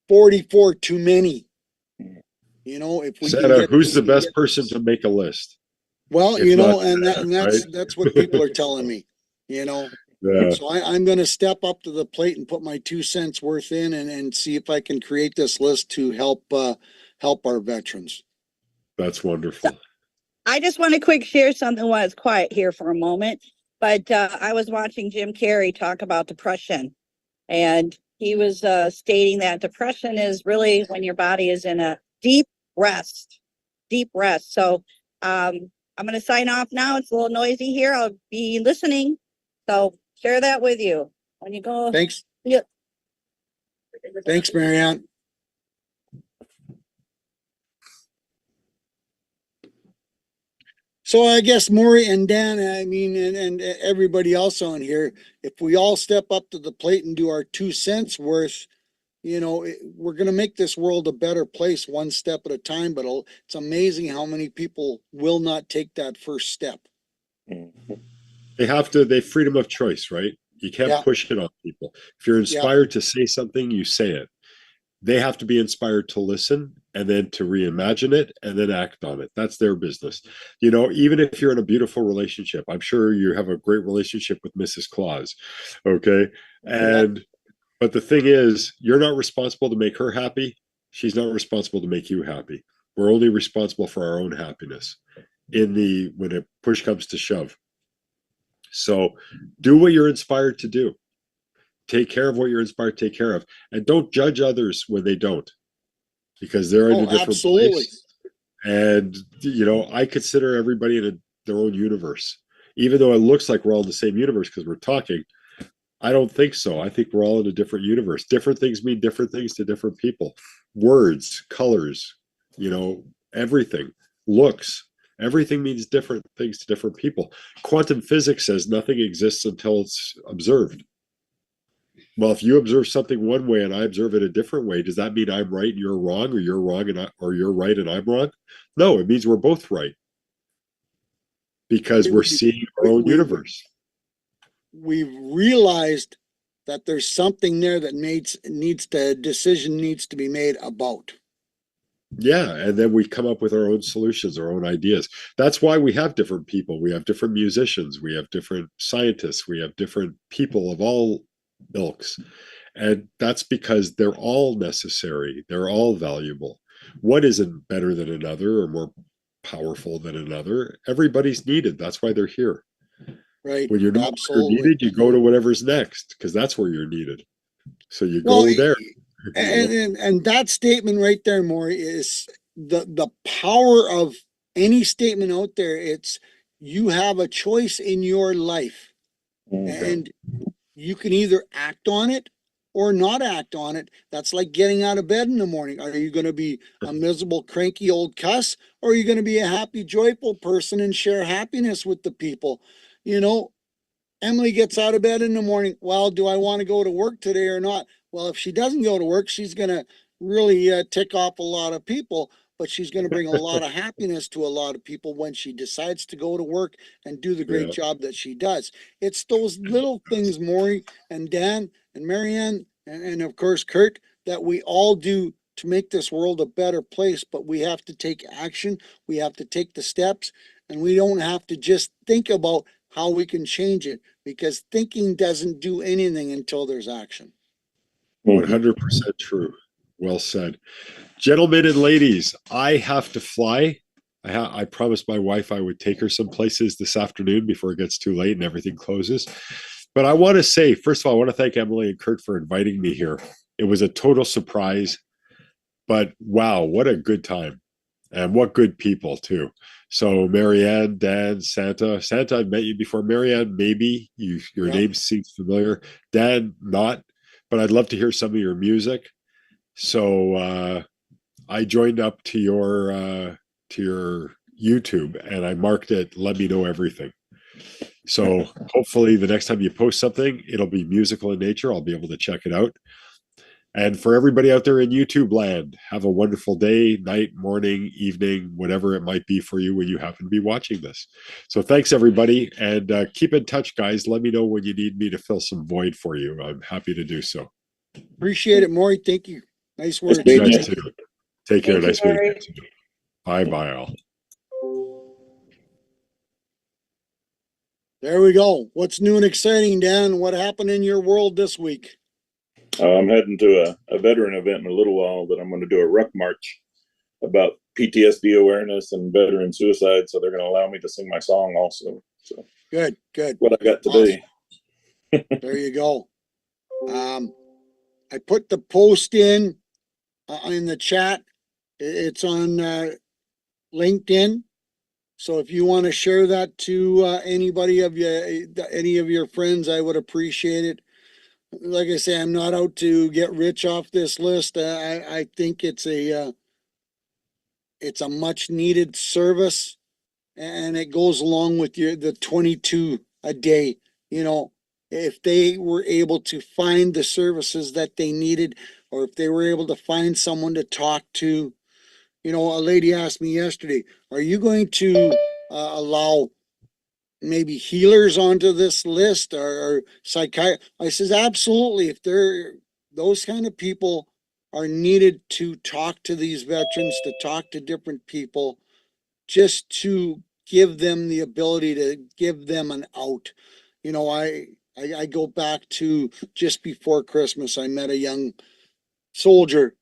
44 too many. You know, if we can Santa, get who's this, the best person to make a list? well, It's you not know, and Santa, right? that's what people are telling me, you know. Yeah, So I'm going to step up to the plate and put my 2 cents worth in, and see if I can create this list to help our veterans. that's wonderful. I just want to quick share something while it's quiet here for a moment. But I was watching Jim Carrey talk about depression, and he was stating that depression is really when your body is in a rest, deep rest. So I'm going to sign off now. It's a little noisy here. I'll be listening. So share that with you when you go. Thanks. Yeah. Thanks, Marianne. So I guess Maury and Dan, I mean, and everybody else on here, if we all step up to the plate and do our 2 cents worth, we're going to make this world a better place one step at a time, but it's amazing how many people will not take that first step. Mhm. They have freedom of choice, right? You can't Yeah. push it on people. If you're inspired to say something, you say it. They have to be inspired to listen and then to reimagine it and then act on it. That's their business. Even if you're in a beautiful relationship, I'm sure you have a great relationship with Mrs. Claus. Okay. But the thing is, you're not responsible to make her happy. She's not responsible to make you happy. We're only responsible for our own happiness when a push comes to shove. So do what you're inspired to do. Take care of what you're inspired to take care of. And don't judge others when they don't, because they're in a different absolutely. place. And, I consider everybody in their own universe. Even though it looks like we're all in the same universe because we're talking, I don't think so. I think we're all in a different universe. Different things mean different things to different people. Words, colors, everything, looks, everything means different things to different people. Quantum physics says nothing exists until it's observed. Well, if you observe something one way and I observe it a different way, does that mean I'm right and you're wrong, or you're wrong or you're right and I'm wrong? No, it means we're both right because we're seeing our own universe. We've realized that there's something there that decision needs to be made about. Yeah, and then we come up with our own solutions, our own ideas. That's why we have different people. We have different musicians, we have different scientists, we have different people of all ilks. And that's because they're all necessary, they're all valuable. One isn't better than another or more powerful than another. Everybody's needed. That's why they're here. Right. When you're no longer needed, you go to whatever's next because that's where you're needed. So you go there. And that statement right there, Maury, is the power of any statement out there. It's you have a choice in your life, and you can either act on it or not act on it. That's like getting out of bed in the morning. Are you going to be a miserable, cranky old cuss, or are you going to be a happy, joyful person and share happiness with the people? Emily gets out of bed in the morning. Well, do I want to go to work today or not? Well, if she doesn't go to work, she's going to really tick off a lot of people, but she's going to bring a lot of happiness to a lot of people when she decides to go to work and do the great job that she does. It's those little things, Maury and Dan and Marianne, and of course, Kurt, that we all do to make this world a better place, but we have to take action. We have to take the steps, and we don't have to just think about how we can change it, because thinking doesn't do anything until there's action. 100% true. Well said. Gentlemen and ladies, I have to fly. I promised my wife I would take her some places this afternoon before it gets too late and everything closes. But I want to say, first of all, I want to thank Emily and Kurt for inviting me here. It was a total surprise, but wow, what a good time. And what good people, too. So, Marianne, Dan, Santa, I've met you before. Marianne, maybe your name seems familiar. Dan, not, but I'd love to hear some of your music. So, I joined up to your YouTube and I marked it, let me know everything. So, hopefully, the next time you post something, it'll be musical in nature. I'll be able to check it out. And for everybody out there in YouTube land, have a wonderful day, night, morning, evening, whatever it might be for you when you happen to be watching this. So thanks, everybody. And keep in touch, guys. Let me know when you need me to fill some void for you. I'm happy to do so. Appreciate it, Maury. Thank you. Nice words. You guys too. Take care. Nice meeting you. Bye, all. There we go. What's new and exciting, Dan? What happened in your world this week? I'm heading to a veteran event in a little while that I'm going to do a ruck march about PTSD awareness and veteran suicide. So they're going to allow me to sing my song also. So good. What I got today. Awesome. There you go. I put the post in the chat. It's on LinkedIn. So if you want to share that to any of your friends, I would appreciate it. Like I say, I'm not out to get rich off this list. I think it's a much needed service, and it goes along with the 22 a day. if they were able to find the services that they needed, or if they were able to find someone to talk to. You know, a lady asked me yesterday, are you going to allow maybe healers onto this list, or psychiatrists? I says, absolutely. If they're those kind of people are needed to talk to these veterans, to talk to different people, just to give them the ability to give them an out. You know, I go back to just before Christmas, I met a young soldier,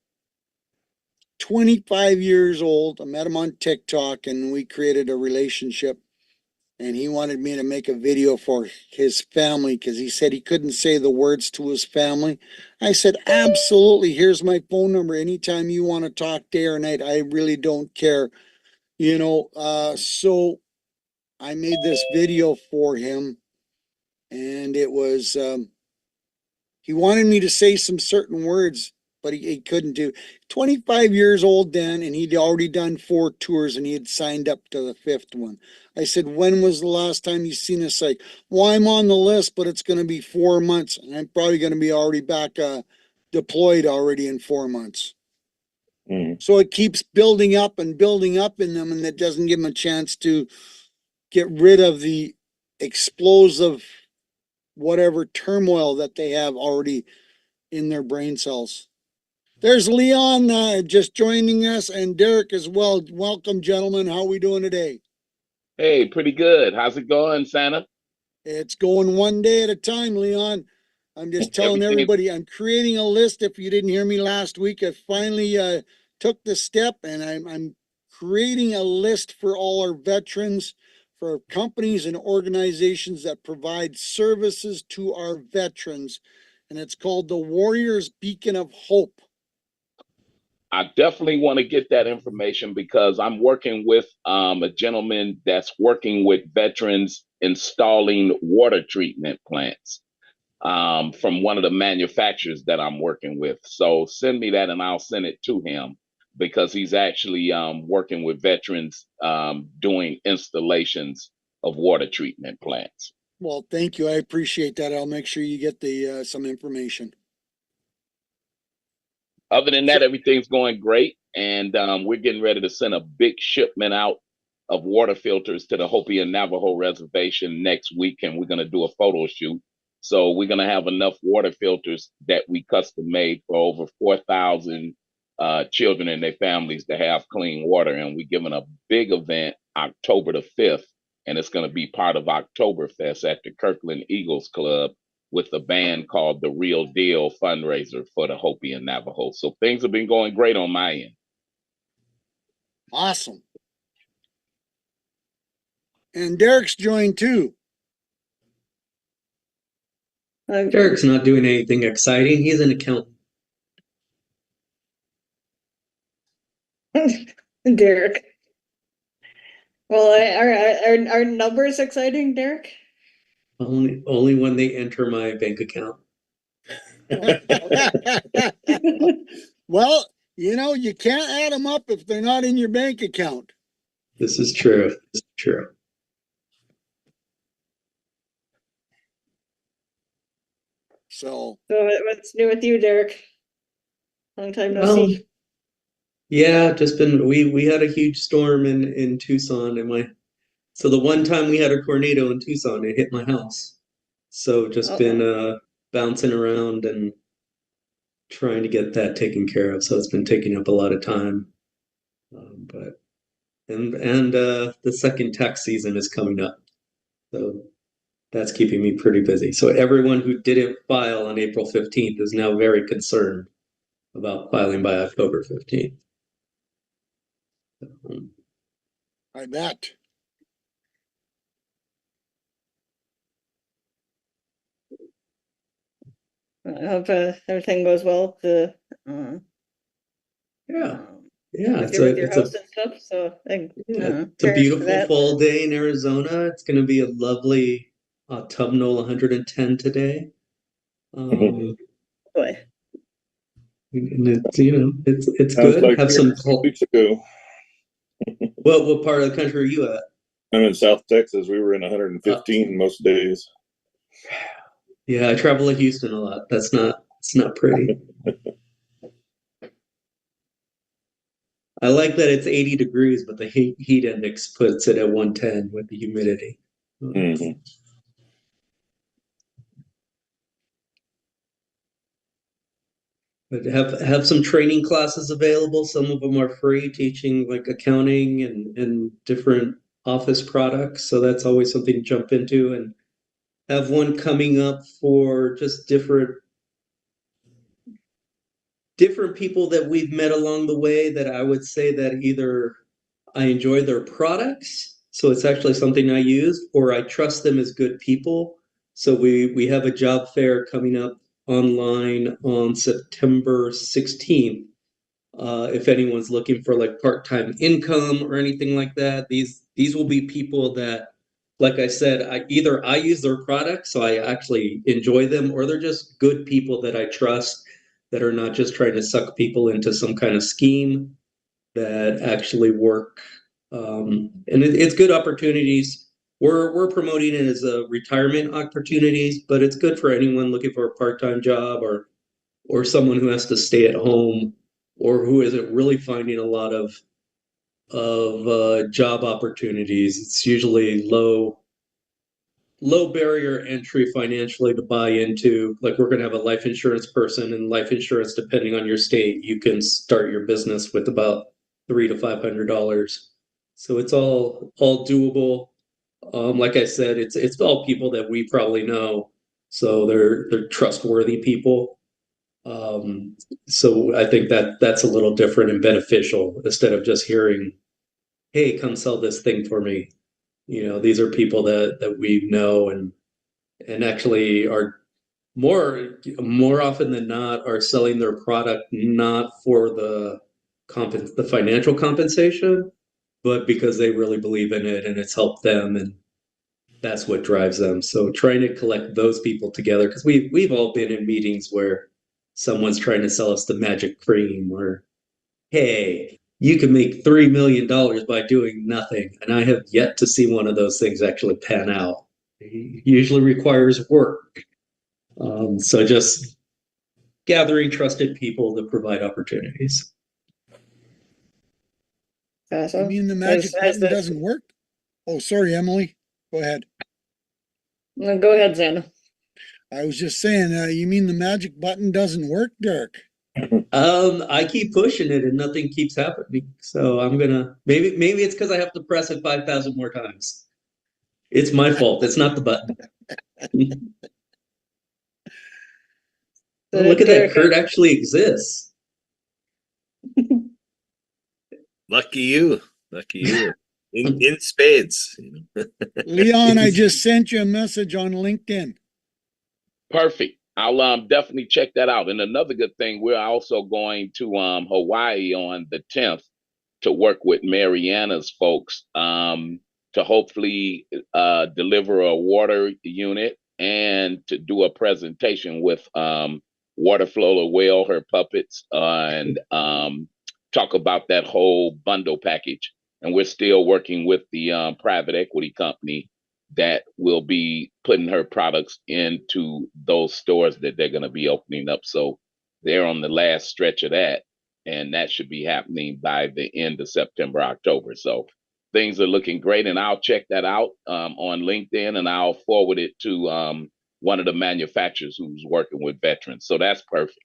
25 years old. I met him on TikTok and we created a relationship. And he wanted me to make a video for his family because he said he couldn't say the words to his family. I said, absolutely. Here's my phone number. Anytime you want to talk day or night, I really don't care. You know, so I made this video for him, and it was, he wanted me to say some certain words, but he couldn't do. 25 years old then, and he'd already done 4 tours, and he had signed up to the 5th one. I said, when was the last time you seen a psych? Well, I'm on the list, but it's going to be 4 months, and I'm probably going to be already back deployed already in 4 months. So it keeps building up and building up in them, and it doesn't give them a chance to get rid of the explosive whatever turmoil that they have already in their brain cells. There's Leon just joining us, and Derek as well. Welcome, gentlemen. How are we doing today? Hey, pretty good. How's it going, Santa? It's going one day at a time, Leon. I'm just telling everybody, I'm creating a list. If you didn't hear me last week, I finally took the step, and I'm creating a list for all our veterans, for companies and organizations that provide services to our veterans. And it's called the Warriors Beacon of Hope. I definitely want to get that information because I'm working with a gentleman that's working with veterans installing water treatment plants from one of the manufacturers that I'm working with. So send me that and I'll send it to him because he's actually working with veterans doing installations of water treatment plants. Well, thank you. I appreciate that. I'll make sure you get the some information. Other than that, everything's going great. And we're getting ready to send a big shipment out of water filters to the Hopi and Navajo reservation next week. And we're going to do a photo shoot. So we're going to have enough water filters that we custom made for over 4,000 children and their families to have clean water. And we're giving a big event October the 5th. And it's going to be part of Oktoberfest at the Kirkland Eagles Club with a band called The Real Deal fundraiser for the Hopi and Navajo. So things have been going great on my end. Awesome. And Derek's joined too. Derek's not doing anything exciting. He's an accountant. Derek. Well, are numbers exciting, Derek? Only when they enter my bank account. Well, you know, you can't add them up if they're not in your bank account. This is true. This is true. So what's new with you, Derek? Long time no see. Yeah, just been we had a huge storm in Tucson, and so the one time we had a tornado in Tucson, it hit my house. So just been bouncing around and trying to get that taken care of. So it's been taking up a lot of time. But the second tax season is coming up, so that's keeping me pretty busy. So everyone who didn't file on April 15th is now very concerned about filing by October 15th. I bet. I hope everything goes well. Yeah, with your house and stuff. So it's a beautiful fall day in Arizona. It's going to be a lovely autumnal 110 today. Boy. And it's it's Sounds good. like Have some weeks ago. What part of the country are you at? I'm in South Texas. We were in 115 most days. Yeah, I travel to Houston a lot. It's not pretty. I like that it's 80 degrees, but the heat index puts it at 110 with the humidity. Mhm. But have some training classes available. Some of them are free, teaching like accounting and different office products. So that's always something to jump into. And have one coming up for just different people that we've met along the way that I would say that either I enjoy their products, so it's actually something I use, or I trust them as good people. So we have a job fair coming up online on September 16th. If anyone's looking for like part-time income or anything like that, these will be people that, like I said, I use their products, so I actually enjoy them, or they're just good people that I trust that are not just trying to suck people into some kind of scheme that actually work. And it's good opportunities. We're promoting it as a retirement opportunities, but it's good for anyone looking for a part-time job or someone who has to stay at home or who isn't really finding a lot of job opportunities. It's usually low barrier entry financially to buy into. Like we're going to have a life insurance person, and life insurance, depending on your state, you can start your business with about $300 to $500. So it's all doable. Like I said, it's all people that we probably know, so they're trustworthy people. So I think that's a little different and beneficial instead of just hearing, "Hey, come sell this thing for me." These are people that we know and actually are more often than not are selling their product not for the financial compensation, but because they really believe in it and it's helped them and that's what drives them. So trying to collect those people together, because we've all been in meetings where someone's trying to sell us the magic cream or, hey, you can make $3 million by doing nothing. And I have yet to see one of those things actually pan out. It usually requires work. So just gathering trusted people to provide opportunities. You Awesome. mean the Has magic button doesn't work? Oh, sorry, Emily. Go ahead. No, go ahead, Xana. I was just saying, you mean the magic button doesn't work, Dirk? I keep pushing it and nothing keeps happening. So I'm gonna maybe it's because I have to press it 5,000 more times. It's my fault. It's not the button. Oh, look at that. Kurt actually exists. Lucky you. Lucky you. In spades. Leon, I just sent you a message on LinkedIn. Perfect. I'll definitely check that out. And another good thing, we're also going to Hawaii on the 10th to work with Mariana's folks to hopefully deliver a water unit and to do a presentation with Water Flow Whale, her puppets, and talk about that whole bundle package. And we're still working with the private equity company that will be putting her products into those stores that they're going to be opening up. So they're on the last stretch of that. And that should be happening by the end of September, October. So things are looking great. And I'll check that out on LinkedIn and I'll forward it to one of the manufacturers who's working with veterans. So that's perfect.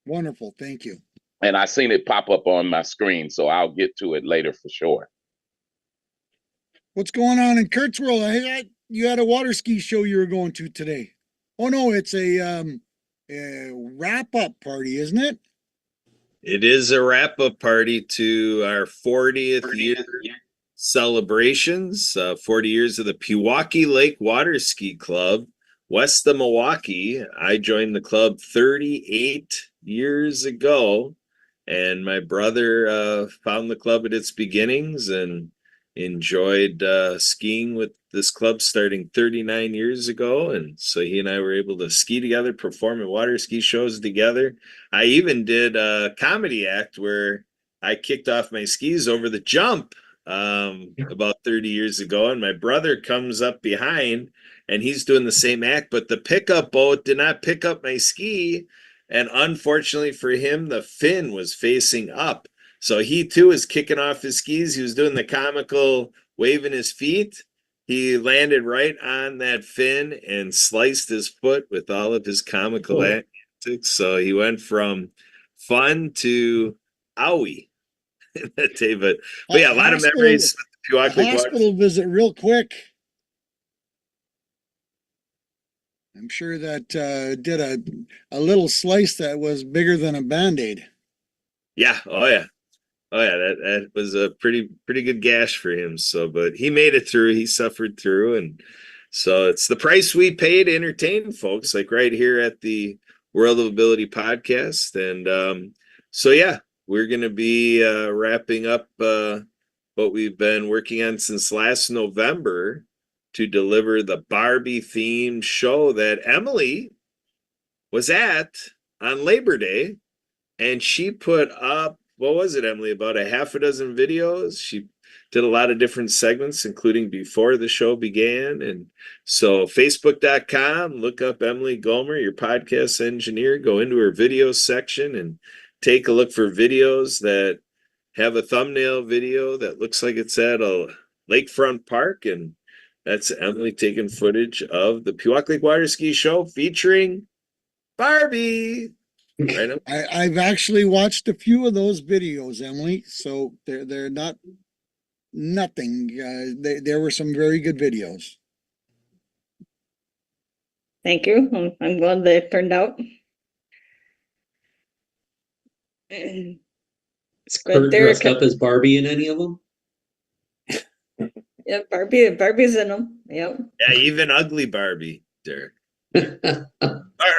Wonderful. Thank you. And I seen it pop up on my screen. So I'll get to it later for sure. What's going on in Kurt's world? You had a water ski show you were going to today. Oh no, it's a wrap up party, isn't it? It is a wrap up party to our 40th year celebrations, 40 years of the Pewaukee Lake Water Ski Club, west of Milwaukee. I joined the club 38 years ago, and my brother found the club at its beginnings and enjoyed skiing with this club starting 39 years ago. And so he and I were able to ski together, perform at water ski shows together. I even did a comedy act where I kicked off my skis over the jump about 30 years ago, and my brother comes up behind and he's doing the same act, but the pickup boat did not pick up my ski. And unfortunately for him, the fin was facing up. So he too was kicking off his skis. He was doing the comical waving his feet. He landed right on that fin and sliced his foot with all of his comical antics. So he went from fun to owie that day. But yeah, a lot of memories with the Pewaukee hospital visit real quick. I'm sure that did a little slice that was bigger than a Band-Aid. Yeah. Oh yeah. Oh yeah. That was a pretty good gash for him. So, but he made it through. He suffered through, and so it's the price we pay to entertain folks, like right here at the World of Ability podcast. And so yeah, we're gonna be wrapping up what we've been working on since last November to deliver the Barbie themed show that Emily was at on Labor Day. And she put up, what was it, Emily? About a half a dozen videos. She did a lot of different segments, including before the show began. And so facebook.com, look up Emily Gomer, your podcast engineer, go into her video section and take a look for videos that have a thumbnail video that looks like it's at a lakefront park. And that's Emily taking footage of the Pewaukee Lake Water Ski Show featuring Barbie. Right. I've actually watched a few of those videos, Emily. So they're not nothing. There were some very good videos. Thank you. I'm glad they turned out. Is Kurt dressed up as Barbie in any of them? Yep, Barbie's in them. Yep. Yeah, even ugly Barbie, Derek. Or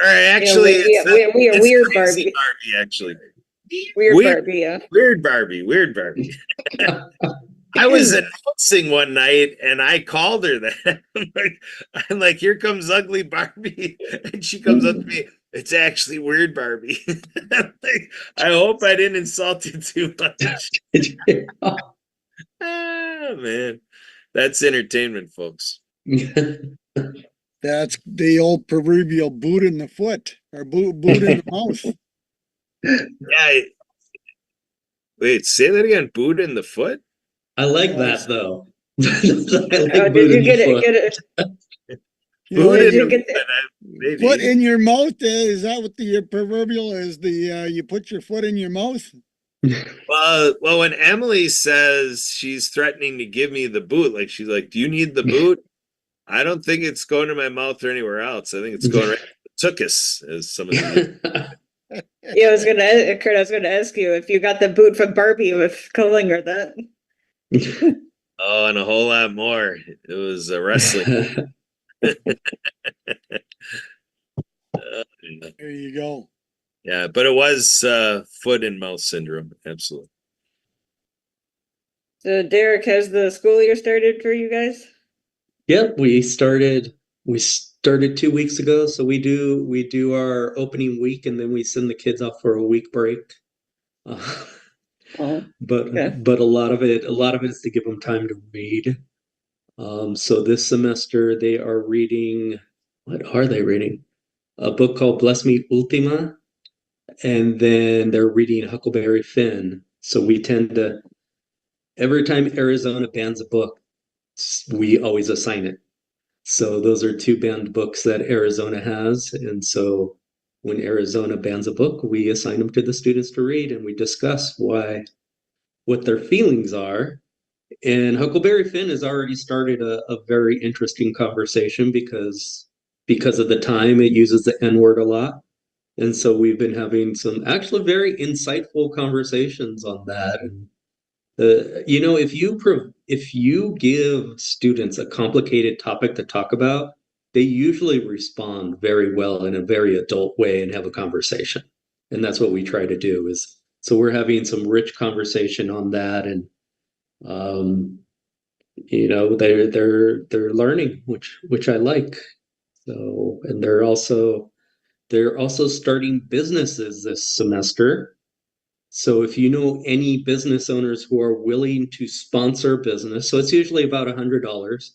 actually, we are weird Barbie. Barbie, actually. Weird Barbie, yeah. Weird Barbie. I was announcing one night and I called her that. I'm like, here comes ugly Barbie. And she comes up to me, it's actually weird Barbie. Like, I hope I didn't insult you too much. Ah, man. That's entertainment, folks. That's the old proverbial boot in the foot or boot in the mouth. Yeah. Wait, say that again. Boot in the foot? I like that though. I like did you get it? Foot in your mouth? Is that what the proverbial is? You put your foot in your mouth? Well, when Emily says she's threatening to give me the boot, like she's like, "Do you need the boot?" I don't think it's going to my mouth or anywhere else. I think it's going right to Tookus, as some of the. Yeah, Kurt, I was gonna ask you if you got the boot from Barbie with calling her that. Oh, and a whole lot more. It was wrestling. There you go. Yeah, but it was foot and mouth syndrome. Absolutely. So Derek, has the school year started for you guys? Yep, we started 2 weeks ago. So we do our opening week and then we send the kids off for a week break. But a lot of it is to give them time to read. So this semester they are reading, what are they reading? A book called Bless Me Ultima, and then they're reading Huckleberry Finn. So we tend to, every time Arizona bans a book, we always assign it. So those are two banned books that Arizona has. And so when Arizona bans a book, we assign them to the students to read and we discuss what their feelings are. And Huckleberry Finn has already started a very interesting conversation because of the time it uses the N-word a lot. And so we've been having some actually very insightful conversations on that. And if you give students a complicated topic to talk about, they usually respond very well in a very adult way and have a conversation. And that's what we try to do is, so we're having some rich conversation on that. And, they're learning, which I like. So, and they're also starting businesses this semester. So if you know any business owners who are willing to sponsor business, so it's usually about $100.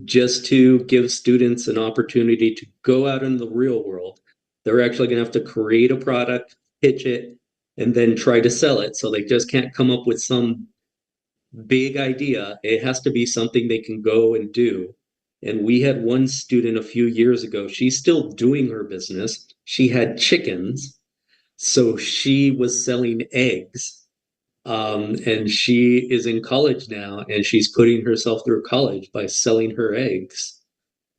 just to give students an opportunity to go out in the real world. They're actually going to have to create a product, pitch it, and then try to sell it. So they just can't come up with some big idea. It has to be something they can go and do. And we had one student a few years ago. She's still doing her business. She had chickens. So she was selling eggs. And she is in college now, and she's putting herself through college by selling her eggs.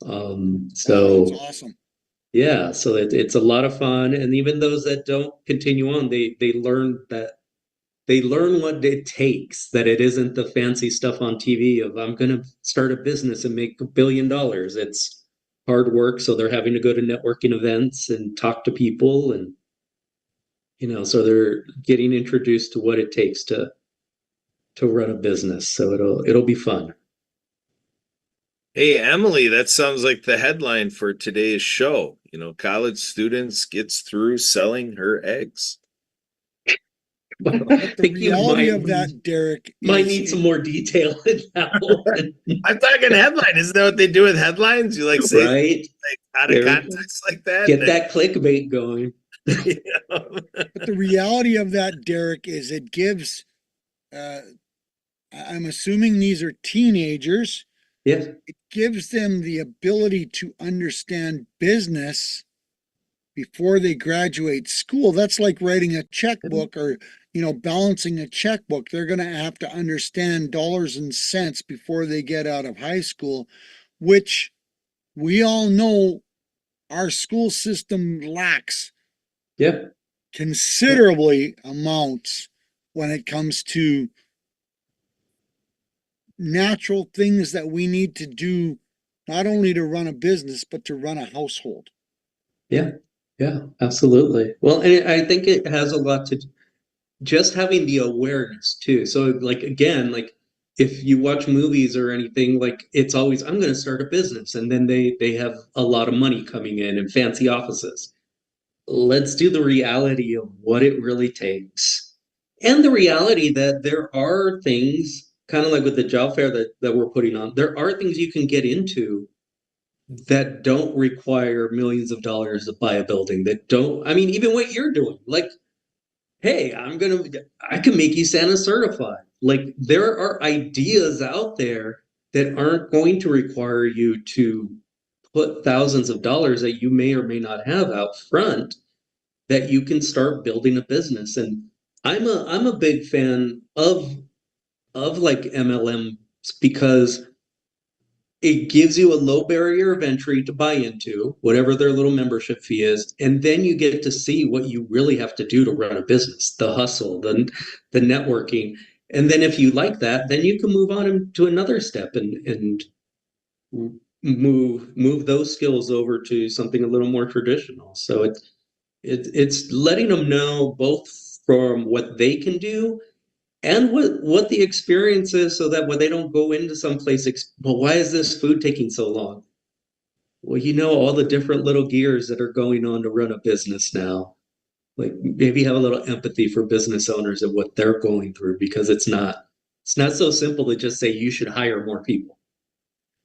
Oh, So that's awesome. yeah, so it's a lot of fun. And even those that don't continue on, they learn what it takes, that it isn't the fancy stuff on TV of I'm going to start a business and make $1 billion. It's hard work. So they're having to go to networking events and talk to people, and so they're getting introduced to what it takes to run a business. So it'll be fun. Hey, Emily, that sounds like the headline for today's show. College students gets through selling her eggs. But the reality of that, Derek, might need some more detail in that one. I'm talking headline. Isn't that what they do with headlines? You say right? Out of context like that. Get that clickbait going. But the reality of that, Derek, is it gives, I'm assuming these are teenagers. Yes. It gives them the ability to understand business before they graduate school. That's like writing a checkbook or, balancing a checkbook. They're going to have to understand dollars and cents before they get out of high school, which we all know our school system lacks. Yeah. Considerably amounts when it comes to natural things that we need to do, not only to run a business, but to run a household. Yeah. Yeah, absolutely. Well, and I think it has a lot to just having the awareness too. So again, if you watch movies or anything, it's always, I'm going to start a business. And then they have a lot of money coming in and fancy offices. Let's do the reality of what it really takes. And the reality that there are things, kind of like with the job fair that we're putting on, there are things you can get into that don't require millions of dollars to buy a building, even what you're doing, hey, I can make you Santa certified. There are ideas out there that aren't going to require you to put thousands of dollars that you may or may not have out front, that you can start building a business. And I'm a big fan of MLMs because it gives you a low barrier of entry to buy into, whatever their little membership fee is. And then you get to see what you really have to do to run a business, the hustle, the networking. And then if you like that, then you can move on to another step and move those skills over to something a little more traditional. So it's letting them know both from what they can do and what the experience is, so that when they don't go into some place, well, why is this food taking so long? Well, all the different little gears that are going on to run a business now. Maybe have a little empathy for business owners and what they're going through, because it's not so simple to just say you should hire more people.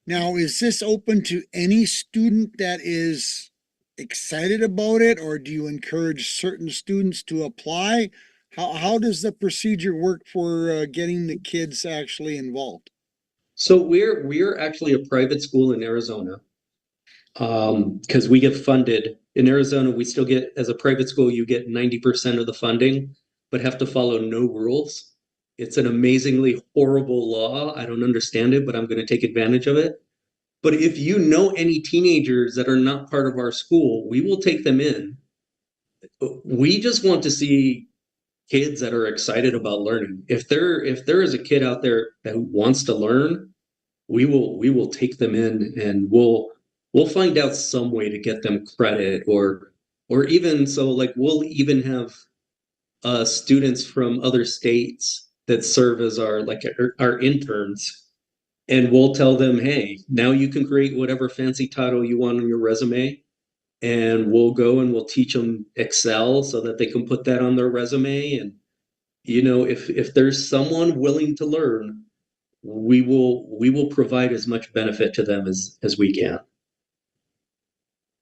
Now, is this open to any student that is excited about it, or do you encourage certain students to apply? How does the procedure work for getting the kids actually involved? So we're actually a private school in Arizona, because we get funded in Arizona. We still get, as a private school, you get 90% of the funding, but have to follow no rules. It's an amazingly horrible law. I don't understand it, but I'm going to take advantage of it. But if you know any teenagers that are not part of our school, we will take them in. We just want to see kids that are excited about learning. If there is a kid out there that wants to learn, we will take them in, and we'll find out some way to get them credit, or even so, we'll even have students from other states that serve as our interns, and we'll tell them, hey, now you can create whatever fancy title you want on your resume, and we'll go and we'll teach them Excel so that they can put that on their resume. And if there's someone willing to learn, we will provide as much benefit to them as we can.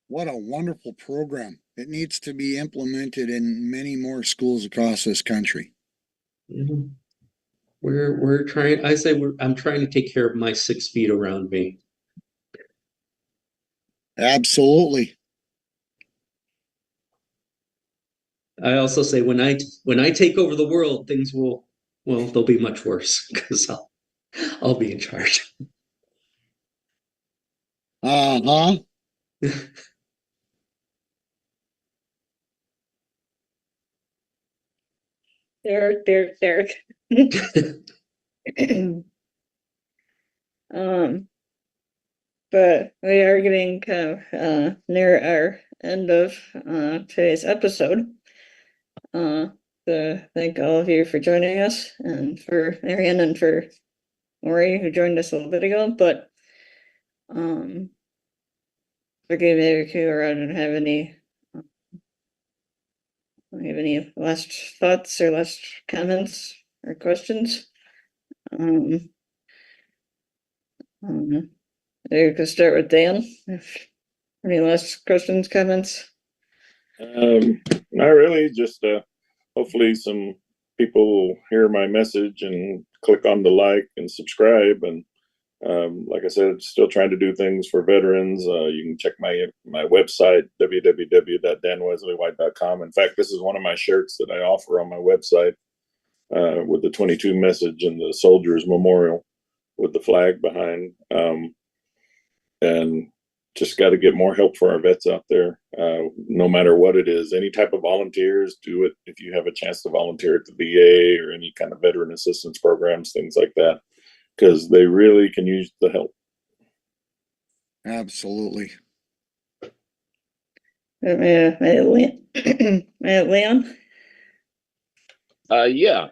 What a wonderful program. It needs to be implemented in many more schools across this country. Mhm. We're trying. I'm trying to take care of my 6 feet around me. Absolutely. I also say when I take over the world, things will, well, they'll be much worse because I'll be in charge. Uh-huh. Derek. But we are getting kind of near our end of today's episode. So thank all of you for joining us, and for Marianne and for Maury who joined us a little bit ago. But forgive me if you don't have any last thoughts or last comments or questions. You can start with Dan. If any last questions, comments? Not really. Just hopefully some people will hear my message and click on the like and subscribe. And like I said, still trying to do things for veterans. You can check my website, www.danwesley.com. In fact, this is one of my shirts that I offer on my website with the 22 message and the soldiers memorial with the flag behind. And just got to get more help for our vets out there, no matter what it is. Any type of volunteers, do it if you have a chance to volunteer at the VA or any kind of veteran assistance programs, things like that, because they really can use the help. Absolutely. Leon? Yeah.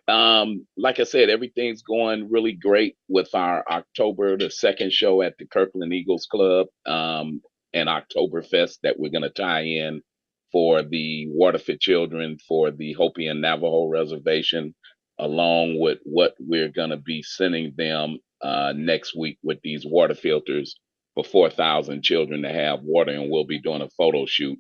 Like I said, everything's going really great with our October the 2nd show at the Kirkland Eagles Club, and Oktoberfest that we're gonna tie in for the Waterford children for the Hopi and Navajo reservation, along with what we're gonna be sending them next week with these water filters for 4,000 children to have water, and we'll be doing a photo shoot.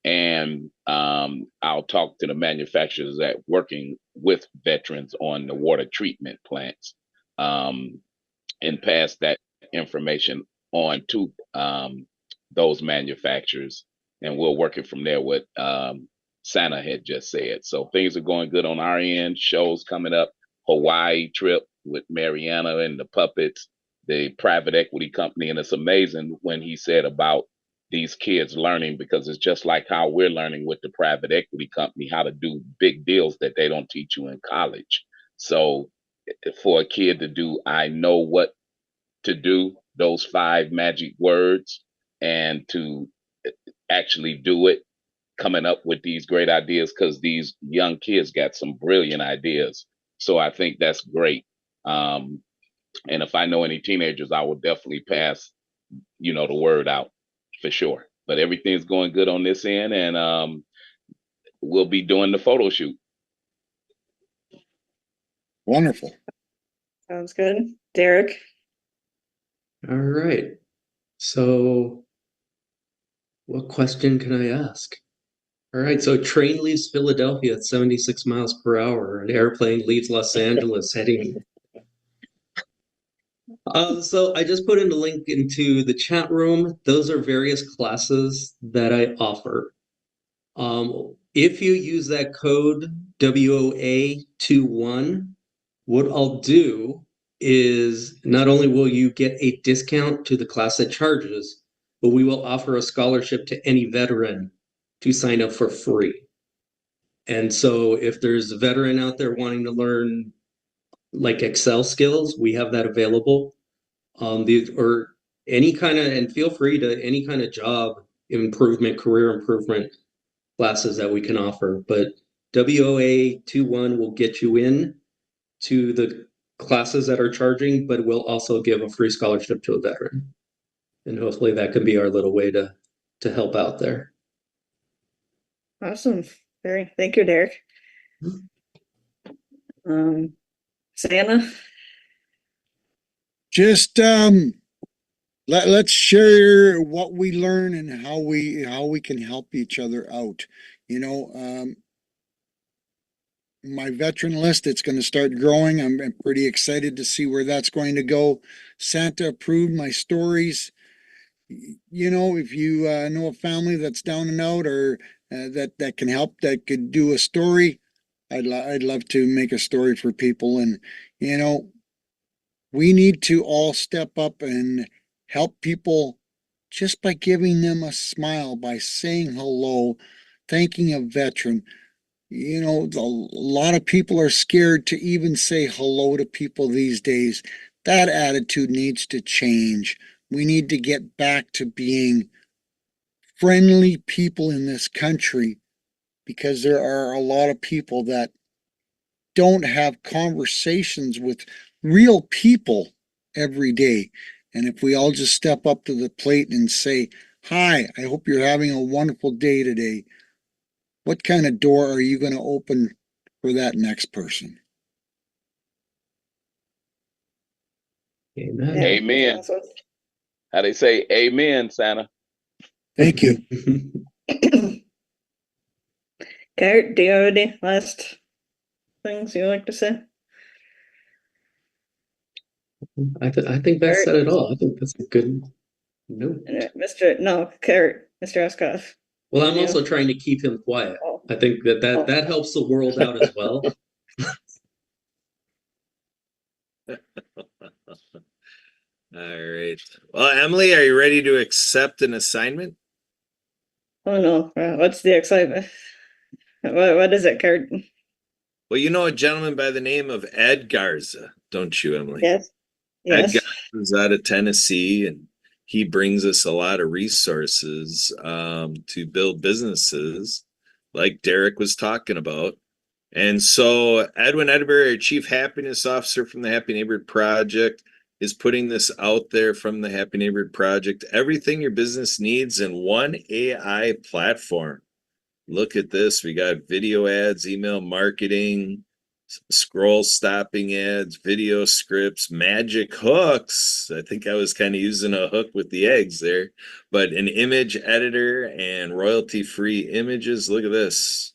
And I'll talk to the manufacturers that working with veterans on the water treatment plants, and pass that information on to those manufacturers, and we'll work it from there. What Santa had just said. So things are going good on our end. Shows coming up, Hawaii trip with Mariana and the puppets, the private equity company, and it's amazing when he said about these kids learning, because it's just like how we're learning with the private equity company how to do big deals that they don't teach you in college. So for a kid to do, I know what to do, those 5 magic words, and to actually do it, coming up with these great ideas, because these young kids got some brilliant ideas. So I think that's great. And if I know any teenagers, I will definitely pass, the word out for sure. But everything's going good on this end, and we'll be doing the photo shoot. Wonderful. Sounds good. Derek? All right. So what question can I ask? All right. So train leaves Philadelphia at 76 miles per hour. An airplane leaves Los Angeles heading. So I just put in a link into the chat room. Those are various classes that I offer. If you use that code WOA21, what I'll do is not only will you get a discount to the class it charges, but we will offer a scholarship to any veteran to sign up for free. And so if there's a veteran out there wanting to learn like Excel skills, we have that available. Or any kind of, and feel free to any kind of job improvement, career improvement classes that we can offer. But WOA21 will get you in to the classes that are charging, but we'll also give a free scholarship to a veteran. And hopefully that can be our little way to help out there. Awesome. Thank you, Derek. Santa? Just let's share what we learn and how we can help each other out. You know, my veteran list, it's going to start growing. I'm pretty excited to see where that's going to go. Santa approved my stories. You know, if you know a family that's down and out, or that can help, that could do a story, I'd love to make a story for people. And you know, we need to all step up and help people just by giving them a smile, by saying hello, thanking a veteran. You know, a lot of people are scared to even say hello to people these days. That attitude needs to change. We need to get back to being friendly people in this country, because there are a lot of people that don't have conversations with real people every day. And if we all just step up to the plate and say, "Hi, I hope you're having a wonderful day today," what kind of door are you going to open for that next person? Amen. Yeah. Amen. How they say, amen, Santa. Thank you. Kurt, do you have any last things you like to say? I think that said it all. I think that's a good note. Mr. Escoff. Well, I'm Yeah. also trying to keep him quiet. Oh. I think that helps the world out as well. All right. Well, Emily, are you ready to accept an assignment? Oh no, what's the excitement? What is it, Kurt? Well, you know a gentleman by the name of Ed Garza, don't you, Emily? Yes. Ed Yes. Garza is out of Tennessee, and he brings us a lot of resources to build businesses, like Derek was talking about. And so Edwin Edberg, our Chief Happiness Officer from the Happy Neighborhood Project, is putting this out there from the Happy Neighborhood Project. Everything your business needs in one AI platform. Look at this. We got video ads, email marketing, scroll stopping ads, video scripts, magic hooks. I think I was kind of using a hook with the eggs there, but an image editor and royalty-free images. Look at this.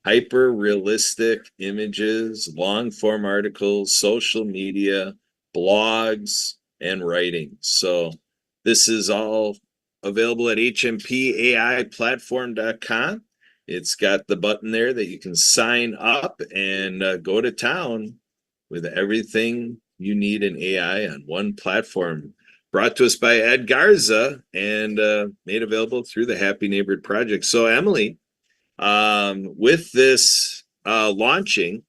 Hyper realistic images, long form articles, social media, blogs, and writing. So this is all available at hmpaiplatform.com. It's got the button there that you can sign up and go to town with everything you need in AI on one platform. Brought to us by Ed Garza and made available through the Happy Neighborhood Project. So, Emily, with this launching,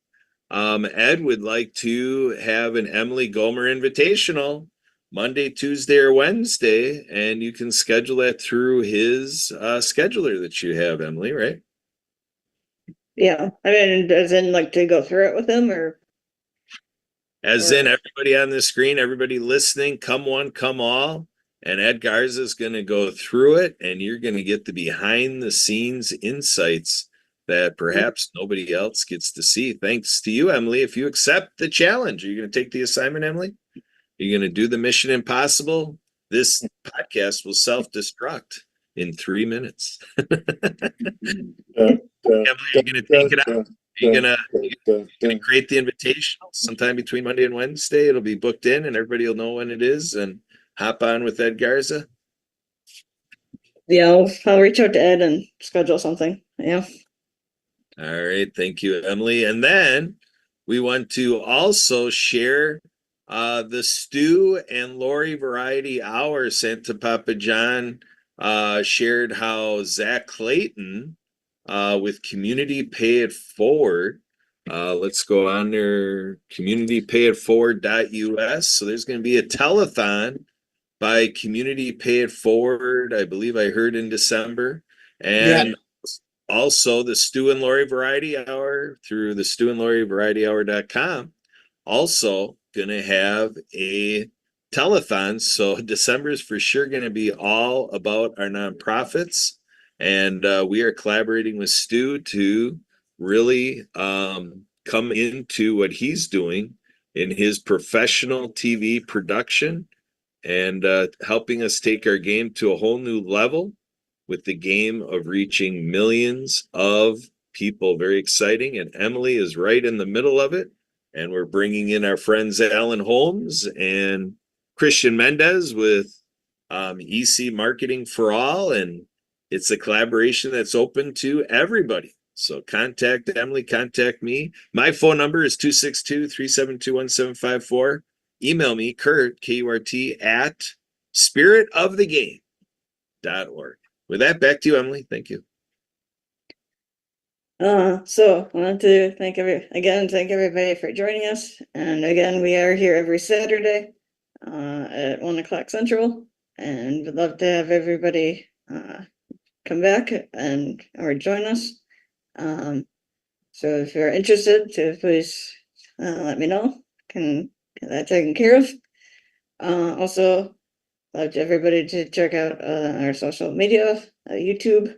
Ed would like to have an Emily Gomer Invitational Monday, Tuesday, or Wednesday, and you can schedule that through his scheduler that you have, Emily, right? Yeah. I mean, as in like to go through it with him, or As in everybody on the screen, everybody listening, come one, come all. And Ed Garza is going to go through it, and you're going to get the behind the scenes insights that perhaps nobody else gets to see. Thanks to you, Emily. If you accept the challenge, are you going to take the assignment, Emily? Are you going to do the mission impossible? This podcast will self-destruct in 3 minutes. Emily, are you going to take it out? Are you gonna create the invitation sometime between Monday and Wednesday? It'll be booked in, and everybody will know when it is, and hop on with Ed Garza. yeah, I'll reach out to Ed and schedule something. Yeah. All right, thank you, Emily. And then we want to also share the Stu and Lori Variety Hour. Santa Papa John shared how Zach Clayton with Community Pay It Forward. Let's go on there, communitypayitforward.us. So there's going to be a telethon by Community Pay It Forward. I believe I heard in December. And also the Stu and Lori Variety Hour through the Stu and Lori Hour.com. Also going to have a telethon. So December is for sure going to be all about our nonprofits. And we are collaborating with Stu to really come into what he's doing in his professional TV production and helping us take our game to a whole new level with the game of reaching millions of people. Very exciting. And Emily is right in the middle of it. And we're bringing in our friends Alan Holmes and Christian Mendez with EC Marketing for All. And it's a collaboration that's open to everybody. So contact Emily, contact me. My phone number is 262-372-1754. Email me, Kurt, Kurt, at spiritofthegame.org. With that, back to you, Emily. Thank you. So I want to thank everybody for joining us. And again, we are here every Saturday at 1:00 Central, and we'd love to have everybody come back or join us. So if you're interested, please let me know. Can get that taken care of. Also, love everybody to check out our social media, YouTube,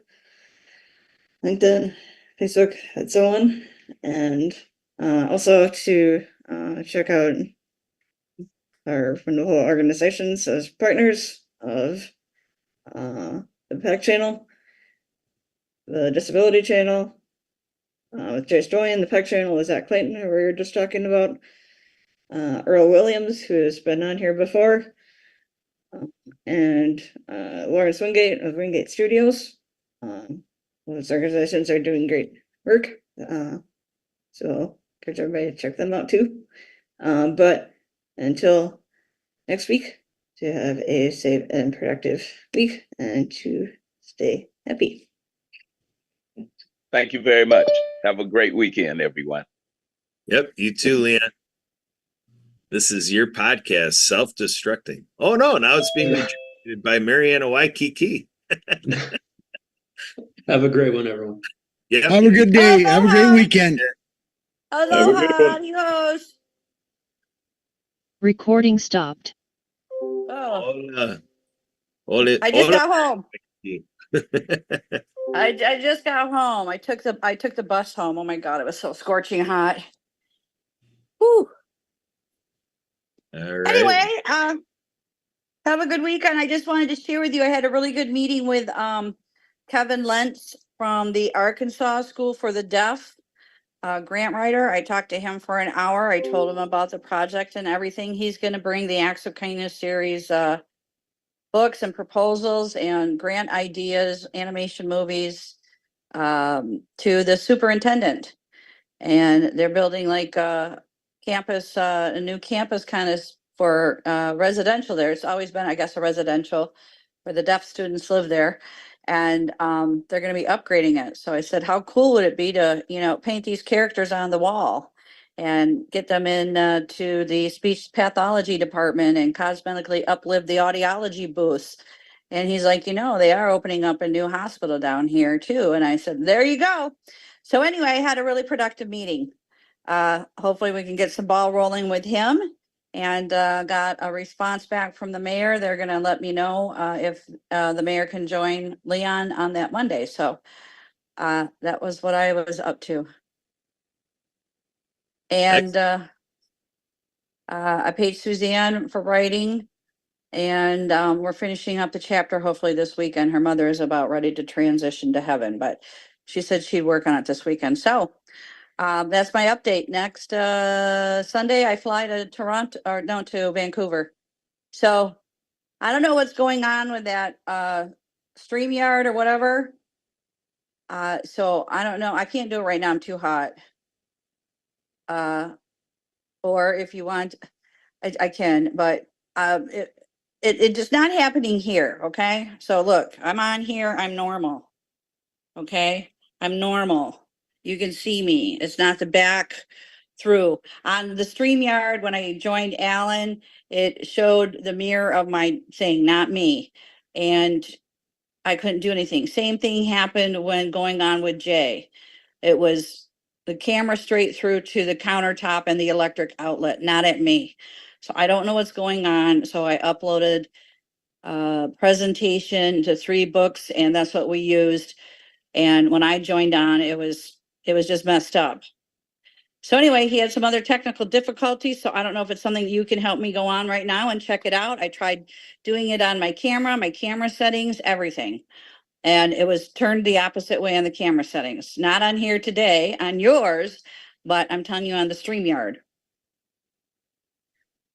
LinkedIn, Facebook, and so on. And also to check out our wonderful organizations as partners of the PAC channel, the Disability channel, with Jace Joy, and the PAC channel with Zach Clayton, who we were just talking about, Earl Williams, who has been on here before, and Lawrence Wingate of Wingate Studios. Those organizations are doing great work. So encourage everybody to check them out too. But until next week, to have a safe and productive week and to stay happy. Thank you very much. Have a great weekend, everyone. Yep, you too, Leon. This is your podcast, Self-Destructing. Oh, no, now it's being rejuvenated by Mariana Waikiki. Have a great one, everyone. Yep. Have a good day. Have a great weekend. Have a good Aloha, one. adios. Recording stopped. Oh, Hola. Hola. I just Hola. got home. I just got home. I took the bus home. Oh my God, it was so scorching hot. Whew. All right. Anyway, have a good weekend. I just wanted to share with you, I had a really good meeting with Kevin Lentz from the Arkansas School for the Deaf, grant writer. I talked to him for an hour. I told him about the project and everything. He's going to bring the Acts of Kindness series books and proposals and grant ideas, animation movies to the superintendent. And they're building like a campus, a new campus kind of for residential there. It's always been, I guess, a residential where the deaf students live there. And they're going to be upgrading it. So I said, how cool would it be to, paint these characters on the wall and get them in to the speech pathology department and cosmetically uplift the audiology booths. And he's like, they are opening up a new hospital down here too. And I said, there you go. So anyway, I had a really productive meeting. Hopefully we can get some ball rolling with him, and got a response back from the mayor. They're going to let me know if the mayor can join Leon on that Monday. So that was what I was up to. And I paid Suzanne for writing, and we're finishing up the chapter hopefully this weekend. Her mother is about ready to transition to heaven, but she said she'd work on it this weekend. So that's my update. Next Sunday, I fly to to Vancouver. So I don't know what's going on with that StreamYard or whatever. So I don't know. I can't do it right now. I'm too hot. Or if you want, I can, but it just not happening here. Okay. So look, I'm on here. I'm normal. Okay. I'm normal. You can see me. It's not the back through on the StreamYard. When I joined Alan, it showed the mirror of my thing, not me. And I couldn't do anything. Same thing happened when going on with Jay. It was the camera straight through to the countertop and the electric outlet, not at me. So I don't know what's going on. So I uploaded a presentation to 3 books, and that's what we used. And when I joined on, it was just messed up. So anyway, he had some other technical difficulties, so I don't know if it's something you can help me go on right now and check it out. I tried doing it on my camera settings, everything. And it was turned the opposite way on the camera settings, not on here today, on yours, but I'm telling you on the StreamYard.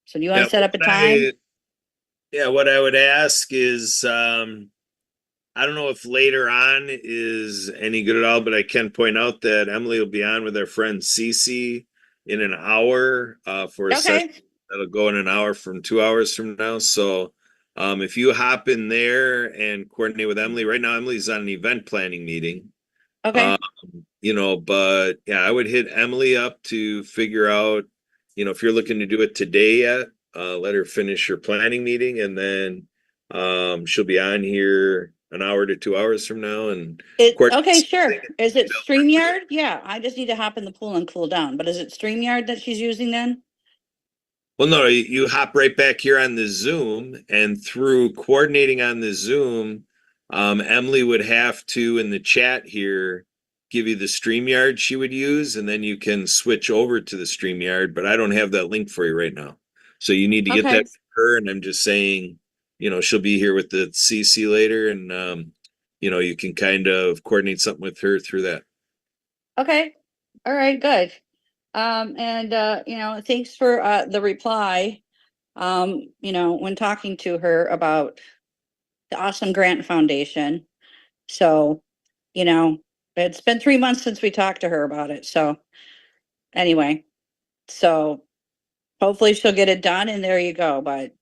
So do you want to set up a time? What I would ask is, I don't know if later on is any good at all, but I can point out that Emily will be on with our friend Cece in an hour for a session Okay, that'll go in an hour from 2 hours from now. So if you hop in there and coordinate with Emily, right now Emily's on an event planning meeting. okay, But yeah, I would hit Emily up to figure out, if you're looking to do it today yet, let her finish her planning meeting and then she'll be on here an hour to 2 hours from now and okay, sure. Is it StreamYard? Yeah, I just need to hop in the pool and cool down, but is it StreamYard that she's using then? well, no, you hop right back here on the Zoom and through coordinating on the Zoom, Emily would have to in the chat here give you the StreamYard she would use, and then you can switch over to the StreamYard, but I don't have that link for you right now. So you need to get Okay, that from her, and I'm just saying, she'll be here with the CC later, and you can kind of coordinate something with her through that. okay, all right, good. Thanks for the reply. When talking to her about the Awesome Grant Foundation. So, you know, it's been 3 months since we talked to her about it. So anyway, so hopefully she'll get it done and there you go. But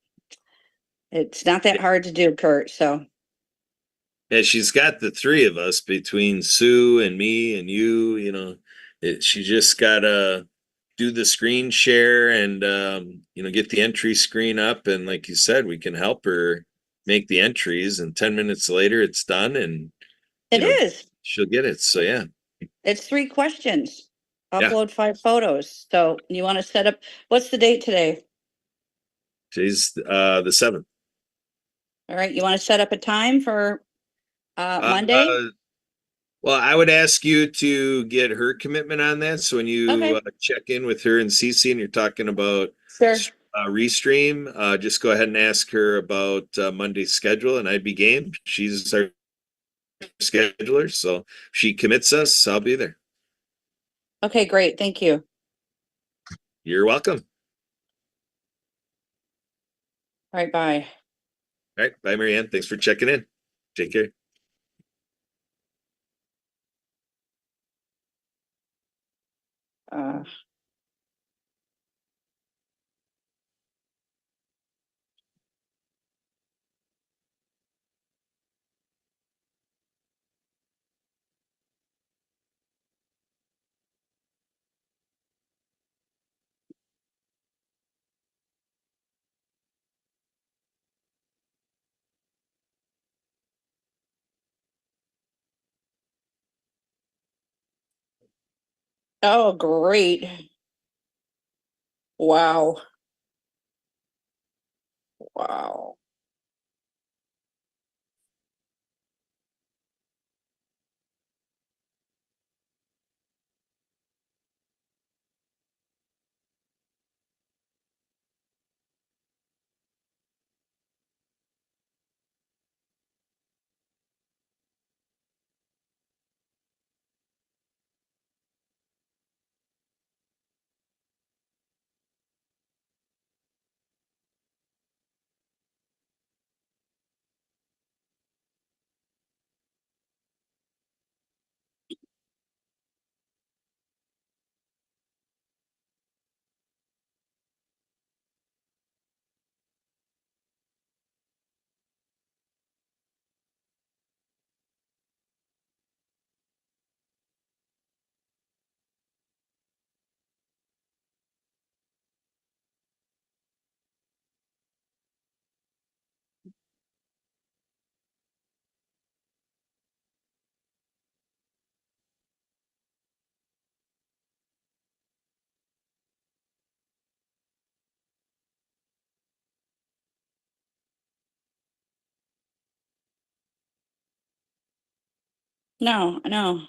it's not that hard to do, Kurt. So Yeah, she's got the three of us between Sue and me and you, she just gotta do the screen share and get the entry screen up. And like you said, we can help her make the entries and 10 minutes later it's done and it is. she'll get it. So yeah. It's 3 questions. Yeah. Upload 5 photos. So you want to set up, what's the date today? Today's the 7th. All right. You want to set up a time for Monday? Well, I would ask you to get her commitment on that. So when you Okay. check in with her and CC and you're talking about Sure. restream, just go ahead and ask her about Monday's schedule and I'd be game. She's our scheduler. So if she commits us, I'll be there. Okay, great. Thank you. You're welcome. All right, bye. All right. Bye, Marianne. Thanks for checking in. Take care. Uh, oh, great. Wow. Wow. No, no.